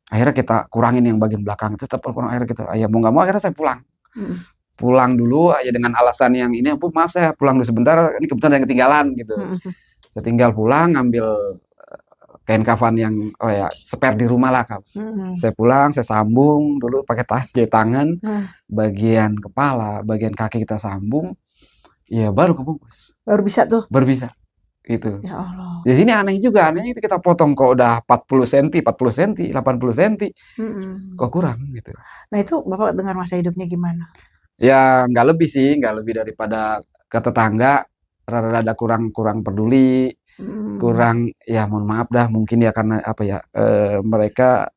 Akhirnya kita kurangin yang bagian belakang. Tetap kurang akhirnya kita. Ya mau nggak mau akhirnya saya pulang. Mm-mm. Pulang dulu ya dengan alasan yang ini, Bu maaf saya pulang dulu sebentar. Ini kebetulan ada yang ketinggalan gitu. Mm-mm. Saya tinggal pulang ngambil kain kafan yang spare di rumah lah Kak. Mm-mm. Saya pulang, saya sambung dulu pakai jahit tangan, Nah, bagian kepala, bagian kaki kita sambung, ya baru kebungkus, baru bisa tuh. baru bisa gitu. Ya Allah. Di sini aneh juga, anehnya itu kita potong kok udah 40 cm, 40 cm, 80 cm, Mm-mm. kok kurang gitu. Nah itu Bapak dengar masa hidupnya gimana? Ya nggak lebih sih, nggak lebih daripada ke tetangga, rada-rada kurang peduli, Mm. kurang ya mohon maaf dah mungkin ya karena apa ya mereka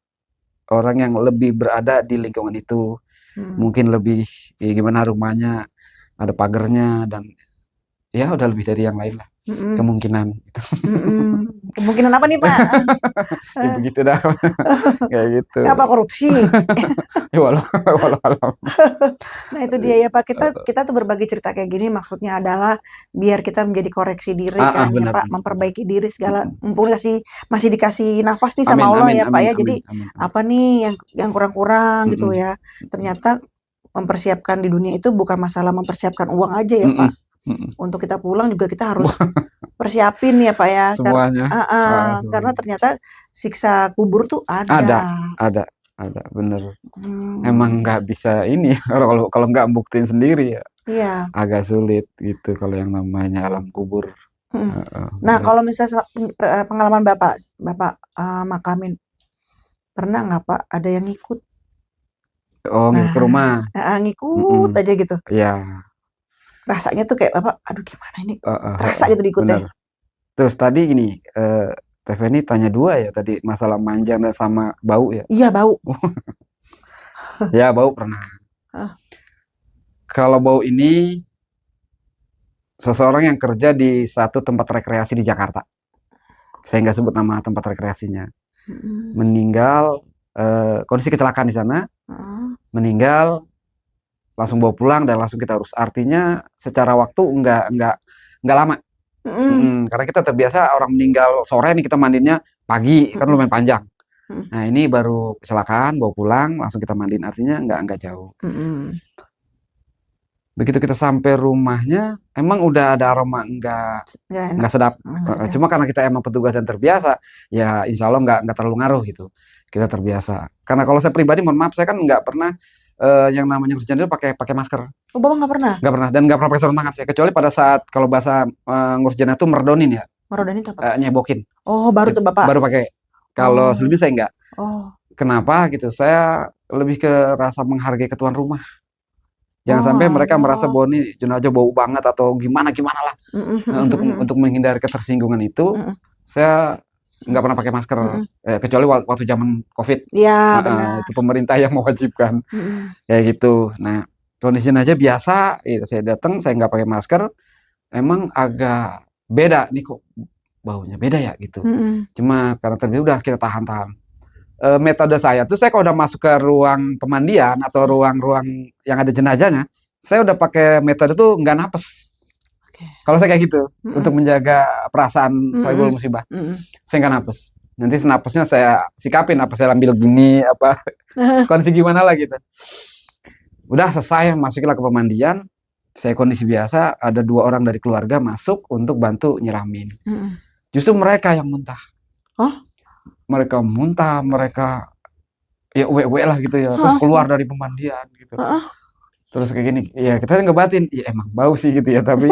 orang yang lebih berada di lingkungan itu. Mungkin lebih gimana rumahnya ada pagarnya dan ya udah lebih dari yang lain lah Mm-mm. kemungkinan. Mm-mm. Kemungkinan apa nih Pak? Ya begitu dah kayak gitu. Apa korupsi? Ya walau walau alam. Nah itu dia ya Pak, kita tuh berbagi cerita kayak gini maksudnya adalah biar kita menjadi koreksi diri kan ya Benar Pak, benar. memperbaiki diri segala, mumpung masih dikasih nafas nih sama Amin Allah amin ya Pak amin ya. amin Jadi amin amin. apa nih yang kurang-kurang gitu Mm-mm. ya. Ternyata mempersiapkan di dunia itu bukan masalah mempersiapkan uang aja ya Mm-mm. Pak. Mm-mm. Untuk kita pulang juga kita harus persiapin ya Pak ya. Semuanya Karena semuanya. ternyata siksa kubur tuh Ada ada. ada ada bener. Hmm, Emang nggak bisa ini kalau nggak buktiin sendiri ya iya. agak sulit gitu kalau yang namanya alam kubur. Mm. Nah, Bener. kalau misalnya pengalaman Bapak, Bapak makamin, pernah nggak Pak ada yang ngikut? Oh ngikut ke Nah, rumah. Mm-mm. ngikut aja gitu. Ya, Rasanya tuh kayak Bapak, aduh gimana ini? Terasa gitu diikutnya. bener. Terus tadi gini, Teh Feni tanya dua ya tadi masalah manja dan sama bau ya. Iya, bau. Ya bau pernah. Ah, Kalau bau ini seseorang yang kerja di satu tempat rekreasi di Jakarta. Saya nggak sebut nama tempat rekreasinya. mm, Meninggal, kondisi kecelakaan di sana, ah, meninggal langsung bawa pulang dan langsung kita urus. Artinya secara waktu nggak lama. mm, Karena kita terbiasa orang meninggal sore nih kita mandinya pagi kan mm, lumayan panjang. mm, Nah ini baru kecelakaan bawa pulang langsung kita mandiin artinya nggak jauh. mm. Begitu kita sampai rumahnya emang udah ada aroma Nggak enak, nggak sedap. nggak sedap. Cuma karena kita emang petugas dan terbiasa ya insya Allah nggak terlalu ngaruh gitu. Kita terbiasa. Karena kalau saya pribadi mohon maaf saya kan nggak pernah yang namanya hujan itu pakai pakai masker. Oh, Bapak nggak pernah? Nggak pernah dan nggak pernah pakai sarung tangan saya kecuali pada saat kalau bahasa ngurus jenazah itu merdonin ya Merodan itu apa? nyebokin. Oh, baru tuh Bapak. Baru pakai. Kalau Oh, selebihnya saya enggak. oh, Kenapa gitu? Saya lebih ke rasa menghargai ketuan rumah. Jangan sampai oh, mereka merasa Allah. bahwa ini jenazah bau banget atau gimana gimana lah. Mm, mm, Nah, mm, mm, untuk menghindari ketersinggungan itu, mm, saya nggak pernah pakai masker mm, mm. kecuali waktu zaman COVID. Iya, Itu benar. pemerintah yang mewajibkan Mm, mm, kayak gitu. Nah, kondisinya aja biasa. Saya datang, saya nggak pakai masker. Emang agak beda nih kok baunya beda ya gitu. mm, mm. Cuma karena terbiasa udah kita tahan-tahan. Metode saya tuh saya kalau udah masuk ke ruang pemandian atau ruang-ruang yang ada jenazahnya, saya udah pakai metode tuh nggak napes. Oke. Kalau saya kayak gitu Mm, mm, untuk menjaga perasaan mm, sohibul mm, musibah, mm, mm. saya nggak napes. Nanti napesnya saya sikapin apa saya ambil gini apa kondisi gimana lah gitu. Udah selesai masukilah ke pemandian. Saya kondisi biasa ada 2 orang dari keluarga masuk untuk bantu nyiramin. Mm, mm. Justru mereka yang muntah. Oh, Mereka muntah, mereka ya uwe lah gitu ya terus hah, keluar dari pemandian gitu heeh. terus kayak gini ya kita ngebatin ya emang bau sih gitu ya tapi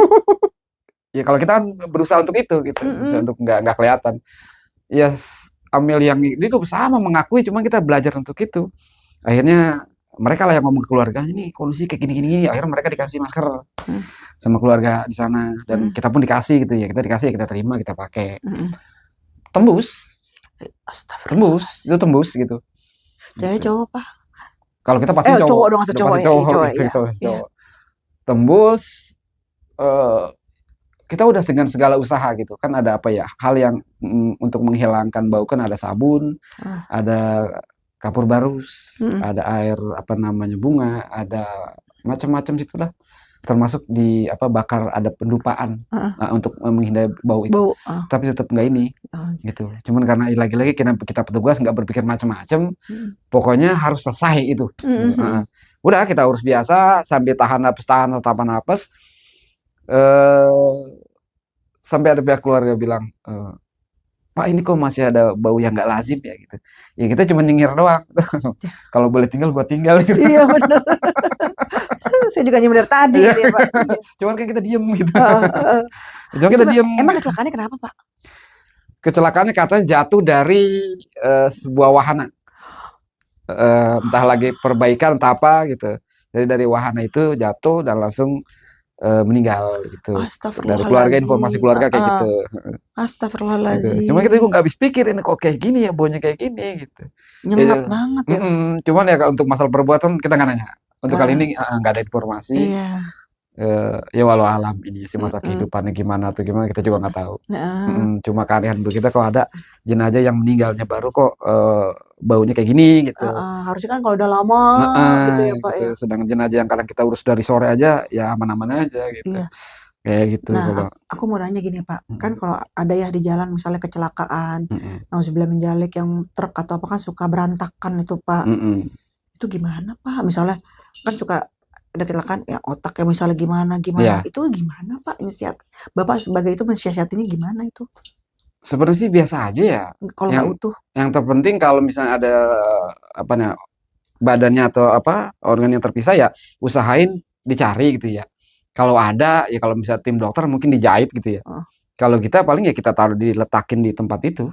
ya kalau kita kan berusaha untuk itu gitu Mm-mm. untuk nggak kelihatan ya Amel yang itu juga sama mengakui cuma kita belajar untuk itu akhirnya mereka lah yang ngomong ke keluarganya nih kondisi kayak gini akhirnya mereka dikasih masker Mm, sama keluarga di sana dan mm, kita pun dikasih gitu ya kita dikasih ya kita terima kita pakai mm. tembus Astagfirullah. itu tembus gitu. Cewek Gitu. cowok Pak? Kalau kita pasti Cowok cowok, dong atau udah cowok pasti ya? cowok Cowok gitu, ya. kita pasti Iya. cowok. Tembus, eh, kita udah dengan segala usaha gitu. Kan ada apa ya? Hal yang untuk menghilangkan bau kan ada sabun, Ah, ada kapur barus, mm, ada air apa namanya bunga, ada macam-macam situlah. Termasuk di apa bakar ada pendupaan ah, untuk menghindari bau itu. bau. Tapi tetap nggak ini Oh, gitu. Cuman karena lagi-lagi kita petugas nggak berpikir macam-macam, mm, pokoknya harus selesai itu. mm, Gitu. mm. Udah kita urus biasa sambil tahan napas. Eh sampai ada pihak keluarga bilang, Pak ini kok masih ada bau yang nggak lazim ya gitu. Ya kita cuma nyengir doang. Kalau boleh tinggal gua tinggal gitu. Iya benar. Saya juga nyadar tadi Iya. gitu ya Pak. Iya. Cuman kan kita diem gitu. Heeh, heeh. Cuma kita diem. Emang kecelakaannya kenapa Pak? Kecelakaannya katanya jatuh dari sebuah wahana. Entah lagi perbaikan entah apa gitu. Jadi dari wahana itu jatuh dan langsung meninggal gitu. Dari keluarga, informasi Astagfirullahaladzim. keluarga kayak gitu. Gitu. Cuma kita Astagfirullahaladzim. juga nggak habis pikir ini kok kayak gini ya, baunya kayak gini gitu. Nyengat Ya, banget ya. cuman ya untuk masalah perbuatan kita nggak nanya. Untuk kali Ah, ini nggak ada informasi. iya. Ya walau alam ini sih masa Mm-mm. kehidupannya gimana atau gimana kita juga nggak tahu. Nah, Cuma keanehan kita kok ada jenazah yang meninggalnya baru kok baunya kayak gini gitu. harusnya kan kalau udah lama gitu ya Pak Gitu. ya. Sedangkan jenazah yang kadang kita urus dari sore aja ya aman-aman aja gitu. Iya. Kayak gitu Nah, kalau. aku mau nanya gini Pak, kan Mm-mm, kalau ada ya di jalan misalnya kecelakaan, mm-mm, nauzubillah min dzalik, yang truk atau apa kan suka berantakan itu Pak. mm-mm. Itu gimana Pak? Misalnya kan suka ada kecelakaan ya otak ya misalnya gimana gimana. Ya, Itu gimana Pak inisiatif? Bapak sebagai itu mensiasatinya gimana itu? sebenarnya sih biasa aja ya. Kalau nggak Yang utuh. yang terpenting kalau misalnya ada apa namanya badannya atau apa organ yang terpisah ya usahain dicari gitu ya. Kalau ada ya kalau misalnya tim dokter mungkin dijahit gitu ya. Heeh. Kalau kita paling ya kita taruh diletakin di tempat itu.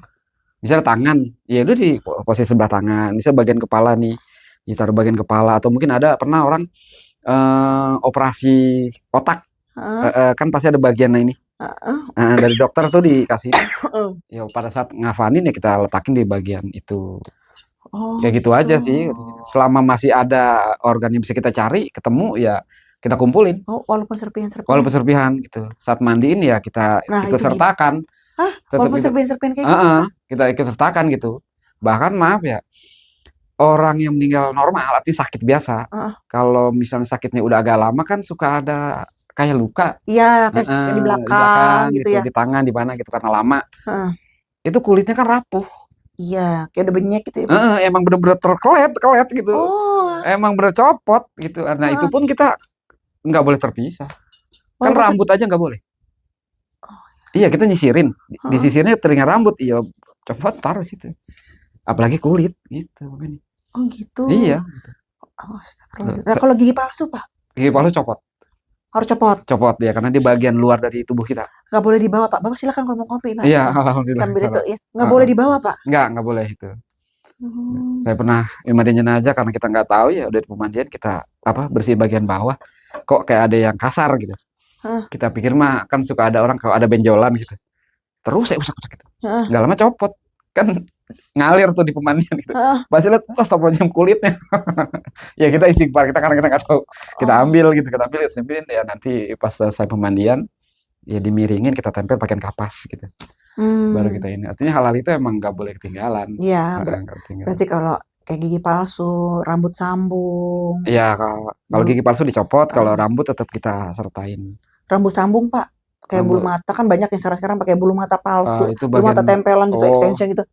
Misalnya tangan, ya itu di posisi sebelah tangan. Misalnya bagian kepala nih, ditaruh bagian kepala atau mungkin ada pernah orang operasi otak. Heeh, Kan pasti ada bagian ini. heeh, Dari dokter tuh dikasih heeh. ya pada saat ngafanin ya kita letakin di bagian itu. Oh Kayak gitu gitu. aja sih. Selama masih ada organ yang bisa kita cari, ketemu ya kita kumpulin. Oh walaupun serpihan-serpihan. Walaupun serpihan gitu. Saat mandiin ya kita Nah ikut itu gimana? sertakan, Hah? tetap Walaupun gitu. serpihan-serpihan kayak gitu Heeh, Pak? kita ikut sertakan gitu. Bahkan maaf ya, orang yang meninggal normal, artinya sakit biasa. Heeh. Kalau misalnya sakitnya udah agak lama kan suka ada kayak luka, Iya kayak di di belakang belakang gitu gitu, ya. di tangan, di mana gitu karena lama. Heeh. Itu kulitnya kan rapuh. Iya, kayak udah benyek gitu ya Pak. Emang bener-bener terkelet gitu. Oh, Emang bener copot gitu. Nah itu heeh. pun kita nggak boleh terpisah. Kan Walaupun rambut aja nggak boleh. oh, Iya kita nyisirin. Di heeh. sisirnya telinga rambut. Iya copot taruh situ. Apalagi kulit gitu. Oh gitu. Iya. Oh, astagfirullahaladzim. Nah kalau gigi palsu Pak, Gigi palsu copot. harus copot. Copot ya karena di bagian luar dari tubuh kita. Nggak boleh dibawa Pak. Bapak silakan kalau mau kopi Pak. Iya, Ya. alhamdulillah Sambil itu salah. ya. Nggak boleh dibawa Pak. Nggak boleh itu. Hmm. Saya pernah mandiin jenazah karena kita nggak tahu ya udah di pemandian kita apa bersih bagian bawah. Kok kayak ada yang kasar gitu. Heeh, Kita pikir mah kan suka ada orang kalau ada benjolan gitu. Terus saya usap-usap gitu. heeh, Nggak lama copot. Kan ngalir tuh di pemandian gitu. heeh. Pas lihat, astagfirullahaladzim kulitnya. Ya kita istighfar kita karena kita nggak tahu. Kita Oh, ambil gitu, kita ambil, ya nanti pas selesai pemandian ya dimiringin kita tempel pakai kapas gitu. Baru kita ini. Artinya hal-hal itu emang nggak boleh ketinggalan. ya Nggak ketinggalan. berarti kalau kayak gigi palsu, rambut sambung, Ya kalau bulu, gigi palsu dicopot, kalau ah, rambut tetap kita sertain. rambut sambung Pak, kayak bulu Rambut mata kan banyak yang sekarang pakai bulu mata palsu, itu bulu bagian mata tempelan gitu, oh extension gitu.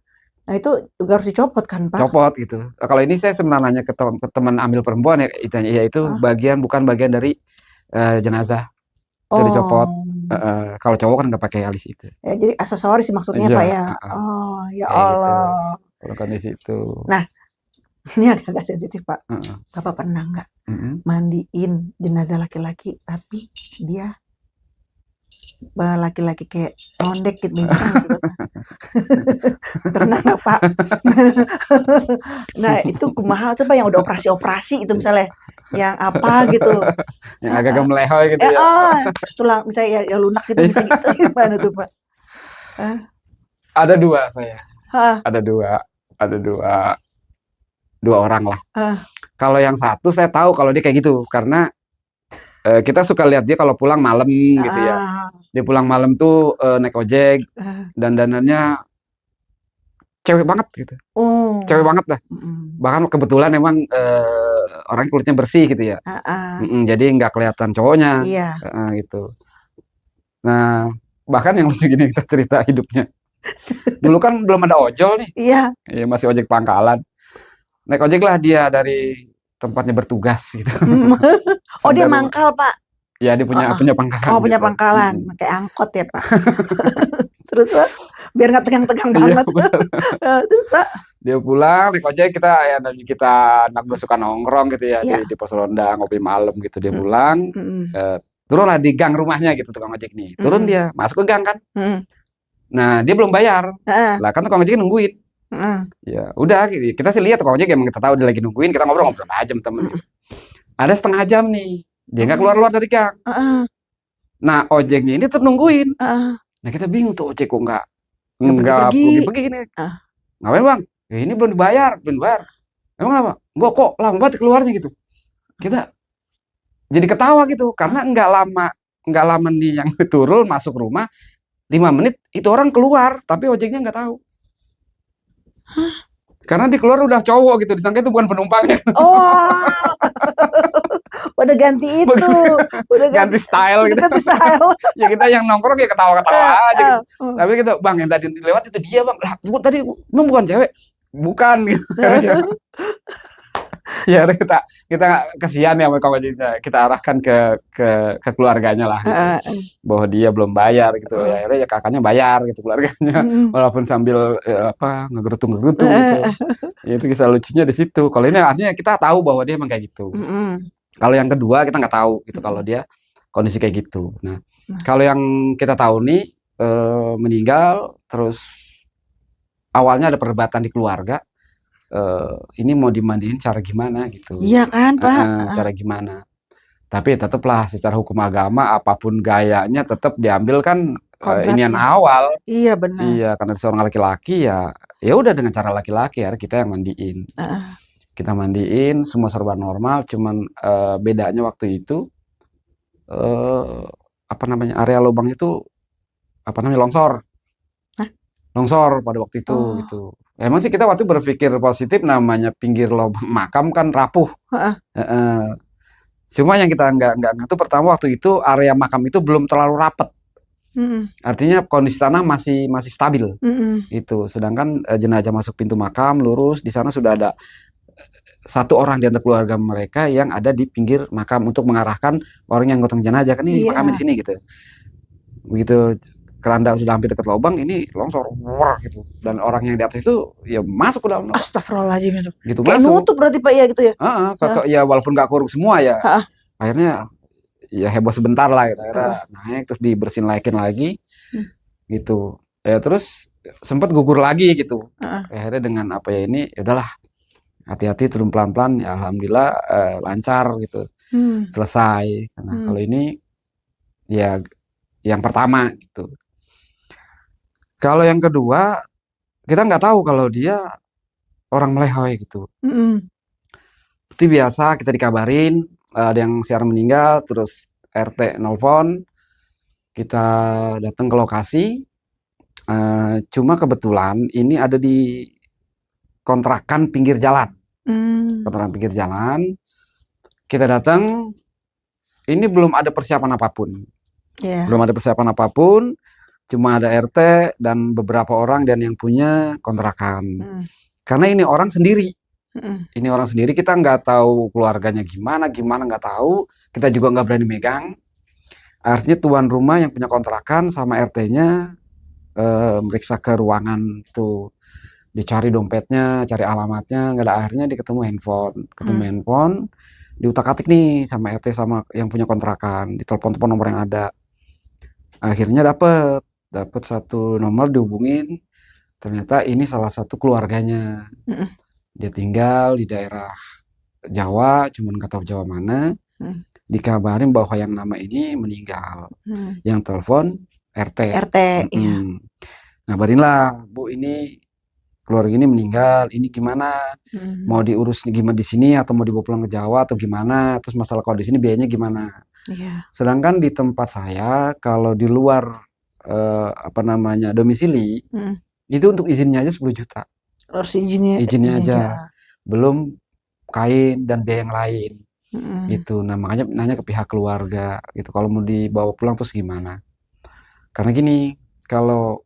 Nah itu juga harus dicopot kan Pak? copot gitu. Kalau ini saya sebenarnya nanya ke teman ambil perempuan ya itu Ah, bukan bagian dari jenazah itu dicopot. oh, Kalau cowok kan nggak pakai alis itu. ya jadi aksesoris sih maksudnya Iya, Pak ya. Oh ya kayak gitu. Allah. Kalau kondisi itu. Nah ini agak sensitif Pak. Heeh. Bapak pernah nggak Mm-mm. mandiin jenazah laki-laki tapi dia laki-laki kayak ngondek gitu beneran gitu Pak? Pernah nggak Pak? Nah itu kumaha tuh Pak yang udah operasi-operasi itu misalnya yang apa gitu. Yang agak-agak melehoi gitu ya. Tulang misalnya ya lunak gitu bisa gitu gimana tuh Pak? Ah, Ada dua saya. ah, Ada dua orang lah. ah, Kalau yang satu saya tahu kalau dia kayak gitu karena kita suka lihat dia kalau pulang malam gitu ya. ah, Dia pulang malam tuh naik ojek ah. dan dandannya cewek banget gitu. Oh, Cewek banget dah. mm, Bahkan kebetulan emang orangnya kulitnya bersih gitu ya. Jadi nggak kelihatan cowoknya iya, gitu. Nah, bahkan yang lucu gini kita cerita hidupnya. Dulu kan belum ada ojol nih. iya. Ya, masih ojek pangkalan. Naik ojek lah dia dari tempatnya bertugas gitu. Oh dia Sampai rumah. mangkal Pak. Ya dia Oh, oh. punya pangkalan Oh punya gitu. pangkalan, pakai angkot ya Pak. Terus Pak, biar nggak tegang-tegang Iya, banget. bener. Terus Pak, Dia pulang naik ojek kita ya dan kita anak suka nongkrong gitu ya iya. di pos ronda ngopi malam gitu dia Mm, pulang mm, turunlah di gang rumahnya gitu tukang ojek nih. Turun mm, dia masuk ke gang kan. mm. Nah, dia belum bayar. Ah, Lah kan tukang ojek nungguin. ah, Ya, udah kita sih lihat tukang ojek emang kita tahu dia lagi nungguin, kita ngobrol-ngobrol aja temen mm. gitu. Ada setengah jam nih. Dia nggak Oh, keluar-keluar dari gang. ah, Nah, ojeknya ini tetap nungguin. Heeh. Nah, kita bingung tuh ojek kok Nggak nggak pergi-pergi. pergi-pergi ini. Ah. Ngapain bang? Ya, ini belum dibayar, belum dibayar. Emang apa? Gua kok lama banget keluarnya gitu. Kita jadi ketawa gitu karena nggak lama nih yang turun masuk rumah 5 menit itu orang keluar tapi ojeknya nggak tahu. Karena di keluar udah cowok gitu, disangka itu bukan penumpangnya. Oh, udah ganti itu, udah Ganti style udah gitu. ganti style. Ya kita yang nongkrong ya ketawa-ketawa Eh, aja gitu. eh, Tapi kita, bang yang tadi lewat itu dia bang. Lah, tadi emang bukan cewek. Bukan gitu. Ya udah kita kesian ya sama kawannya, kita arahkan ke keluarganya lah gitu, bahwa dia belum bayar gitu. Ya akhirnya ya kakaknya bayar gitu keluarganya, walaupun sambil apa ngegerutu gitu. Ya, itu kisah lucunya di situ. Kalau ini artinya kita tahu bahwa dia emang kayak gitu. Kalau yang kedua kita nggak tahu gitu kalau dia kondisi kayak gitu. Nah, kalau yang kita tahu nih meninggal terus awalnya ada perdebatan di keluarga. Ini mau dimandiin cara gimana gitu. Iya kan, Pak? Cara gimana. Tapi tetaplah secara hukum agama apapun gayanya tetap diambil kan inian Kodratnya. awal. Iya benar. Iya, karena seorang laki-laki ya udah dengan cara laki-laki ya kita yang mandiin. Kita mandiin semua serba normal, cuman bedanya waktu itu apa namanya area lubang itu apa namanya longsor. Longsor pada waktu itu gitu. Emang sih kita waktu berpikir positif, namanya pinggir lubang makam kan rapuh. Cuma yang kita nggak itu pertama waktu itu area makam itu belum terlalu rapat. Artinya kondisi tanah masih stabil. Itu. Sedangkan jenazah masuk pintu makam lurus, di sana sudah ada satu orang di antara keluarga mereka yang ada di pinggir makam untuk mengarahkan orang yang gotong jenazah kan ini makamnya di sini gitu. Begitu keranda sudah hampir dekat lubang, ini longsor gitu, dan orang yang di atas itu ya masuk ke dalam. Astagfirullahaladzim itu. Gitu kayak masuk. nutup berarti Pak ya gitu ya. Ya walaupun nggak korup semua ya. Akhirnya ya heboh sebentar lah gitu. Akhirnya naik terus dibersihin lagi gitu. Ya terus sempat gugur lagi gitu. Akhirnya dengan apa ya ini, ya udahlah hati-hati turun pelan-pelan. Ya alhamdulillah lancar gitu. Selesai. Karena kalau ini ya yang pertama gitu. Kalau yang kedua, kita nggak tahu kalau dia orang Melehoi gitu. Seperti biasa kita dikabarin ada yang siar meninggal, terus RT nelpon, kita datang ke lokasi. Cuma kebetulan ini ada di kontrakan pinggir jalan. Kontrakan pinggir jalan. Kita datang, ini belum ada persiapan apapun. Belum ada persiapan apapun. Cuma ada RT dan beberapa orang dan yang punya kontrakan. Karena ini orang sendiri. Ini orang sendiri, kita nggak tahu keluarganya gimana nggak tahu. Kita juga nggak berani megang. Artinya tuan rumah yang punya kontrakan sama RT-nya meriksa ke ruangan tuh. Dicari dompetnya, cari alamatnya, nggak ada, akhirnya diketemu handphone. Handphone, diutak-atik nih sama RT sama yang punya kontrakan. Ditelepon-telepon nomor yang ada. Akhirnya dapat satu nomor, dihubungin, ternyata ini salah satu keluarganya. Dia tinggal di daerah Jawa, cuman nggak tahu Jawa mana. Dikabarin bahwa yang nama ini meninggal. Yang telepon RT. Iya. Ngabarinlah, Bu, ini keluarga ini meninggal, ini gimana? Mau diurus gimana di sini atau mau dibawa pulang ke Jawa atau gimana? Terus masalah kalau di sini biayanya gimana? Sedangkan di tempat saya kalau di luar apa namanya domisili itu untuk izinnya aja 10 juta. Harus izinnya aja. Belum kain dan biaya yang lain. Gitu. Nah, makanya nanya ke pihak keluarga gitu. Kalau mau dibawa pulang terus gimana? Karena gini, kalau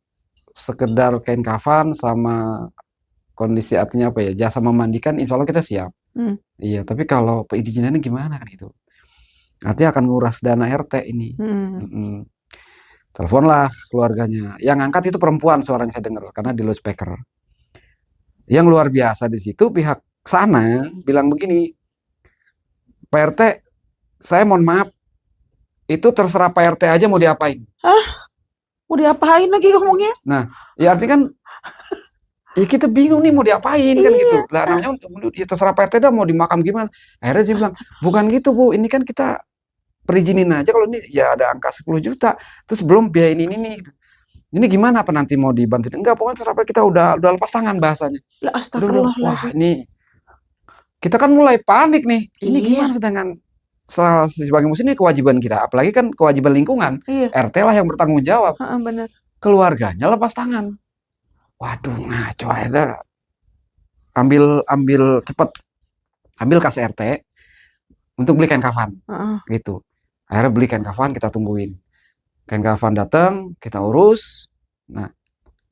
sekedar kain kafan sama kondisi artinya apa ya, jasa memandikan insya Allah kita siap. Iya, tapi kalau perizinannya gimana kan itu? Artinya akan nguras dana RT ini. Teleponlah keluarganya. Yang angkat itu perempuan, suaranya saya dengar karena di loudspeaker. Yang luar biasa di situ pihak sana bilang begini, Pak RT, saya mohon maaf, itu terserah Pak RT aja mau diapain. Mau diapain lagi ngomongnya? Nah, ya artinya kan ya kita bingung nih mau diapain kan gitu. Lah namanya ya terserah Pak RT dah mau dimakam gimana. Akhirnya dia bilang, bukan gitu Bu, ini kan kita perizinin aja kalau ini ya ada angka 10 juta, terus belum biaya ini nih. Ini gimana apa nanti mau dibantu? Enggak, pokoknya sampai kita udah lepas tangan bahasanya. Lah, Udah bilang, wah astagfirullahaladzim. ini kita kan mulai panik nih. Ini Iya, gimana sedangkan sebagai muslim ini kewajiban kita, apalagi kan kewajiban lingkungan. iya, RT lah yang bertanggung jawab. benar. Keluarganya lepas tangan. Waduh, ngaco akhirnya ambil cepet, ambil kas RT untuk beli kain kafan Heeh. gitu. Akhirnya beli kain kafan, kita tungguin. Kain kafan datang, kita urus. Nah,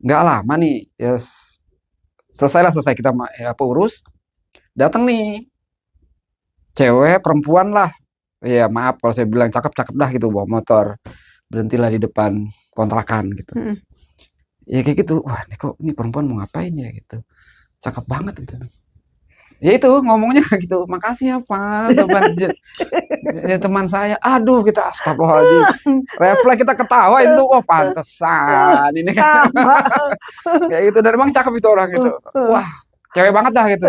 nggak lama nih, ya selesai kita urus. Datang nih, cewek, perempuan lah. Ya maaf kalau saya bilang cakep-cakep dah gitu, bawa motor. Berhentilah di depan kontrakan gitu. Mm-mm. Ya kayak gitu, wah ini kok ini perempuan mau ngapain ya gitu. Cakep banget gitu. Ya itu ngomongnya gitu, makasih ya Pak, udah bantu ya, teman saya. Aduh, kita astagfirullahaladzim. Refleks kita ketawa itu, oh pantesan ini kan. Sama. Kayak gitu, dan emang cakep itu orang itu. Wah, cewek banget dah gitu.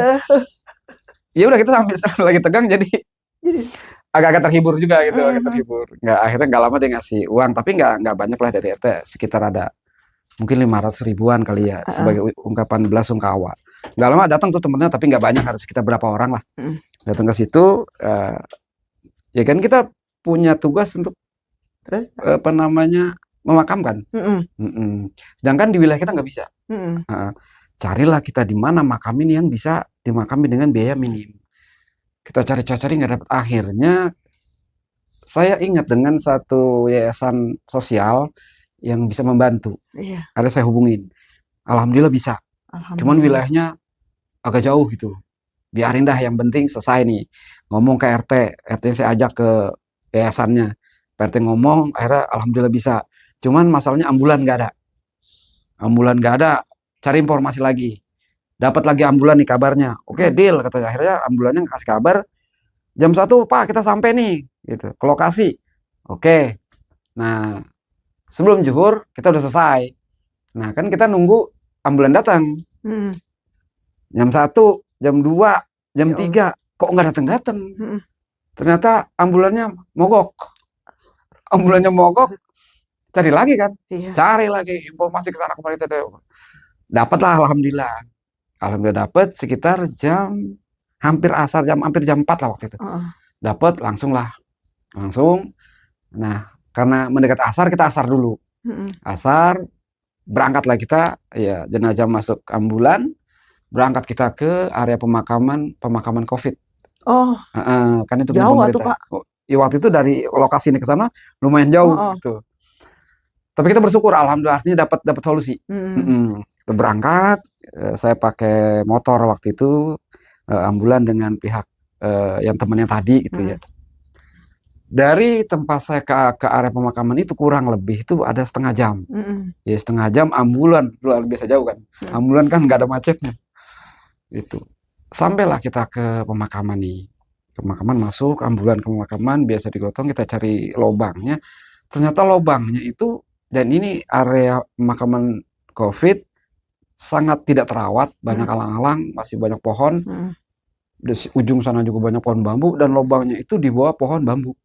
Ya udah kita sambil lagi tegang jadi Jadi, agak-agak terhibur juga gitu, agak terhibur. Nggak, akhirnya nggak lama dia ngasih uang, tapi nggak banyak lah dari RT, sekitar ada mungkin 500 ribuan kali ya sebagai ungkapan belasungkawa. Nggak lama datang tuh temennya, tapi nggak banyak, harus kita berapa orang lah datang ke situ. Ya kan kita punya tugas untuk terus, apa namanya memakamkan. Sedangkan di wilayah kita nggak bisa. Carilah kita di mana makamin yang bisa dimakami dengan biaya minim. Kita cari-cari nggak dapat. Akhirnya saya ingat dengan satu yayasan sosial yang bisa membantu. iya, Ada saya hubungin. Alhamdulillah bisa. Cuman wilayahnya agak jauh gitu. Biarin dah, yang penting selesai nih. Ngomong ke RT. RT saya ajak ke yayasannya. RT ngomong, akhirnya alhamdulillah bisa. Cuman masalahnya ambulan nggak ada. Ambulan nggak ada. Cari informasi lagi. Dapat lagi ambulan nih kabarnya. Oke, deal katanya. Akhirnya ambulannya kasih kabar. Jam 1 Pak kita sampai nih. Gitu. Ke lokasi. Oke. Nah, sebelum zuhur kita udah selesai. Nah, kan kita nunggu ambulan datang. Jam 1, jam 2, jam 3, kok nggak datang-datang. Ternyata ambulannya mogok. Ambulannya mogok, cari lagi kan. Cari lagi informasi ke sana kemari. Dapatlah alhamdulillah. Alhamdulillah dapat sekitar hampir asar, hampir jam 4 lah waktu itu. Dapat langsung. Nah, karena mendekat asar, kita asar dulu. Asar, berangkatlah kita, ya jenazah masuk ambulan, berangkat kita ke area pemakaman COVID. Kan itu jauh tuh Pak. Ya, waktu itu dari lokasi ini ke sana lumayan jauh gitu. Tapi kita bersyukur, alhamdulillah artinya dapat solusi. Kita berangkat, saya pakai motor waktu itu, ambulan dengan pihak yang temannya tadi gitu ya. Dari tempat saya ke area pemakaman itu kurang lebih itu ada setengah jam. Ya setengah jam ambulan, luar biasa jauh kan. Ambulan kan nggak ada macetnya. Itu. Sampailah kita ke pemakaman nih. Pemakaman masuk, ambulan ke pemakaman, biasa digotong, kita cari lobangnya. Ternyata lobangnya itu, dan ini area pemakaman COVID sangat tidak terawat, banyak alang-alang, masih banyak pohon. Di ujung sana juga banyak pohon bambu, dan lobangnya itu di bawah pohon bambu.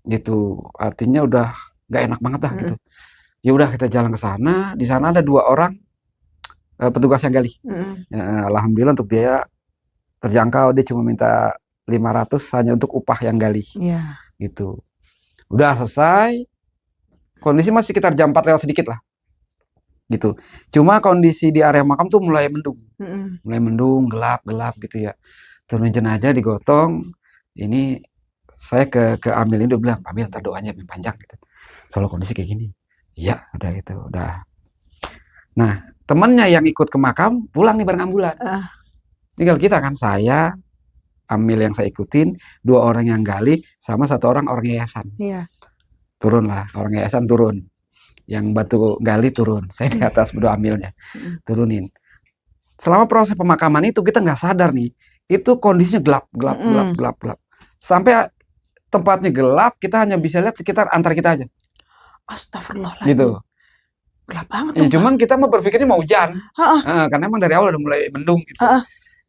Gitu. Artinya udah nggak enak banget dah gitu. Ya udah kita jalan ke sana, di sana ada 2 orang petugas yang gali. Ya, alhamdulillah untuk biaya terjangkau, dia cuma minta 500 hanya untuk upah yang gali. Gitu. Udah selesai. Kondisi masih sekitar jam 4 lewat sedikit lah. Gitu. Cuma kondisi di area makam tuh mulai mendung. Mulai mendung, gelap gitu ya. Turun jenazah digotong. Ini saya ke Amil ini udah bilang, Amil ntar doanya yang panjang gitu. Soal kondisi kayak gini. Iya, udah gitu, udah. Nah, temannya yang ikut ke makam pulang nih bareng ambulan. Tinggal kita kan, saya, Amil yang saya ikutin, 2 orang yang gali, sama 1 orang yayasan. Turun lah, orang yayasan turun. Yang bantu gali turun. Saya di atas berdua Amilnya. Turunin. Selama proses pemakaman itu kita nggak sadar nih, itu kondisinya gelap. Sampai tempatnya gelap, kita hanya bisa lihat sekitar antar kita aja. Astagfirullahaladzim. Gitu. Gelap banget. Ya, cuman kita mau berpikirnya mau hujan. Karena emang dari awal udah mulai mendung gitu.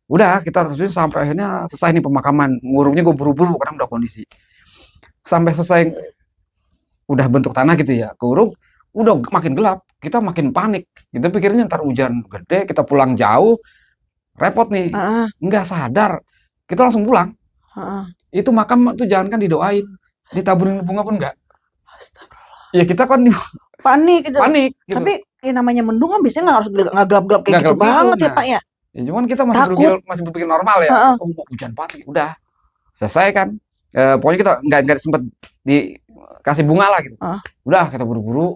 Udah kita terus sampai akhirnya selesai nih pemakaman. Ngurungnya gue buru-buru karena udah kondisi. sampai selesai udah bentuk tanah gitu ya, keuruk, udah makin gelap, kita makin panik. Kita pikirnya ntar hujan gede, kita pulang jauh, repot nih. Heeh, Nggak sadar, kita langsung pulang. heeh. Itu makam tuh jangan kan didoain, ditaburin bunga pun nggak. Astagfirullah. Ya kita kan Panik gitu. panik gitu. Tapi yang namanya mendung kan biasanya nggak harus nggak gelap-gelap kayak Nggak gitu gelap gitu, banget ya nah. Pak ya. Ya cuman kita masih Takut. berpikir normal ya. Heeh. Oh mau hujan pasti, udah selesai kan. Pokoknya kita nggak sempet dikasih bunga lah gitu. Heeh. Udah kita buru-buru,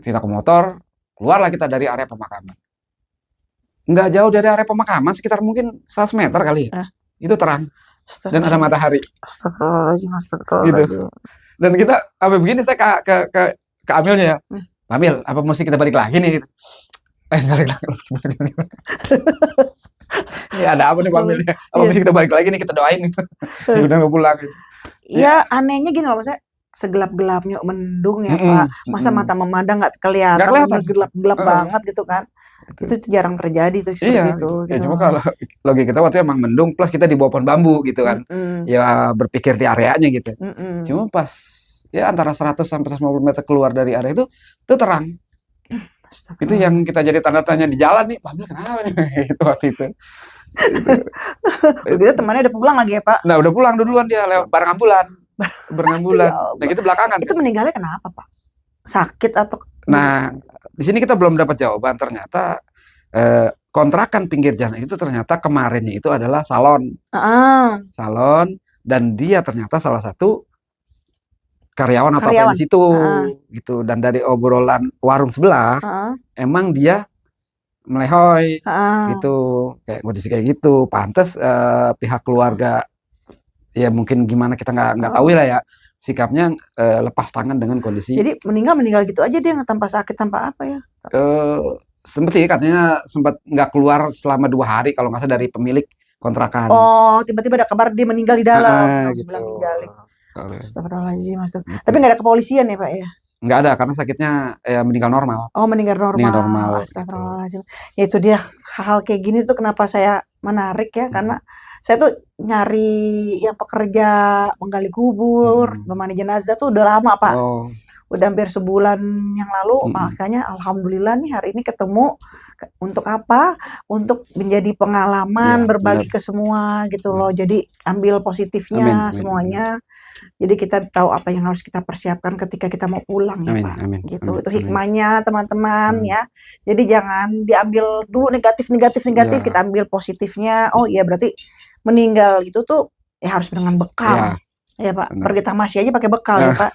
kita ke motor, keluarlah kita dari area pemakaman. Nggak jauh dari area pemakaman, sekitar mungkin 100 meter kali ya. Itu terang dan ada matahari. Astagfirullahaladzim, Gitu. astagfirullahaladzim. Dan kita sampai begini saya ke Amilnya ya. Amil, apa mesti kita balik lagi nih? Gitu. Balik lagi. Ya ada apa nih Pak Amil? Apa Iya. mesti kita balik lagi nih, kita doain gitu. Ya udah nggak pulang gitu. Ya anehnya gini loh maksudnya segelap-gelapnya mendung ya Mm-mm, Pak. Masa mm-mm. mata memandang nggak kelihatan, Nggak kelihatan. bener gelap-gelap Heeh. banget gitu kan. Itu jarang terjadi tuh seperti Iya, itu ya gitu. cuma kalau logika kita waktu itu emang mendung plus kita di bawah pohon bambu gitu kan. Mm-mm, Ya berpikir di areanya gitu. mm-mm. Cuma pas ya antara 100 sampai 150 meter keluar dari area itu terang. Itu yang kita jadi tanda tanya di jalan nih, Pak Amil kenapa nih? Itu waktu itu. Begitu temannya udah pulang lagi ya Pak. Nah, udah pulang duluan dia lewat bareng ambulan. Bareng ambulan. Ya Allah. Nah, kita belakangan Itu kan. meninggalnya kenapa Pak? Sakit atau Nah, di sini kita belum dapat jawaban. Ternyata kontrakan pinggir jalan itu ternyata kemarinnya itu adalah salon. Ah, Salon dan dia ternyata salah satu karyawan atau apa Karyawan. di situ Ah. gitu. Dan dari obrolan warung sebelah, ah, emang dia melehoi ah. gitu, kayak kondisi kayak gitu. Pantes pihak keluarga ya mungkin gimana kita nggak tahu lah ya sikapnya lepas tangan dengan kondisi. Jadi meninggal gitu aja dia tanpa sakit tanpa apa ya? Sempet sih katanya sempat nggak keluar selama 2 hari kalau nggak salah dari pemilik kontrakan. Oh, tiba-tiba ada kabar dia meninggal di dalam. Gitu. Sebelah meninggal. Kalau- Astagfirullahaladzim, gitu. Tapi nggak ada kepolisian ya Pak ya? Nggak ada karena sakitnya meninggal normal. Oh, meninggal normal. Meninggal normal, Astagfirullahaladzim. Ya itu dia hal kayak gini tuh kenapa saya menarik ya karena saya tuh nyari yang pekerja menggali kubur, memandi jenazah tuh udah lama Pak. Oh, Udah hampir sebulan yang lalu, Mm-mm. makanya alhamdulillah nih hari ini ketemu. Untuk apa? Untuk menjadi pengalaman, Iya, berbagi benar. ke semua gitu loh. Jadi ambil positifnya Amin, semuanya. Jadi kita tahu apa yang harus kita persiapkan ketika kita mau pulang ya Amin, Pak. amin, Gitu. amin, Itu amin. hikmahnya teman-teman Hmm. ya. Jadi jangan diambil dulu negatif, Ya. kita ambil positifnya. Oh iya berarti meninggal itu tuh ya harus dengan bekal. Ya Pak, benar. pergi tamasya aja pakai bekal ya Ah. Pak.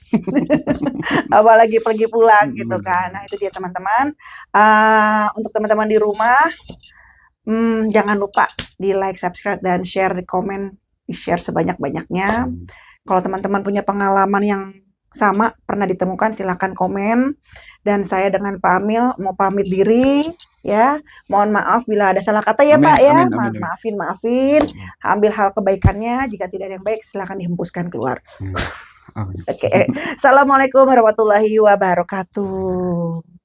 Apalagi pergi pulang gitu Benar. kan. Nah itu dia teman-teman. Untuk teman-teman di rumah, jangan lupa di like, subscribe, dan share, di komen, di share sebanyak-banyaknya. Kalau teman-teman punya pengalaman yang sama pernah ditemukan silahkan komen. Dan saya dengan Pak Amil mau pamit diri ya. Mohon maaf bila ada salah kata ya Amin, Pak ya. amin, amin, amin. Maafin. Ambil hal kebaikannya. Jika tidak ada yang baik silahkan dihembuskan keluar. Amin. Oke. Assalamualaikum warahmatullahi wabarakatuh.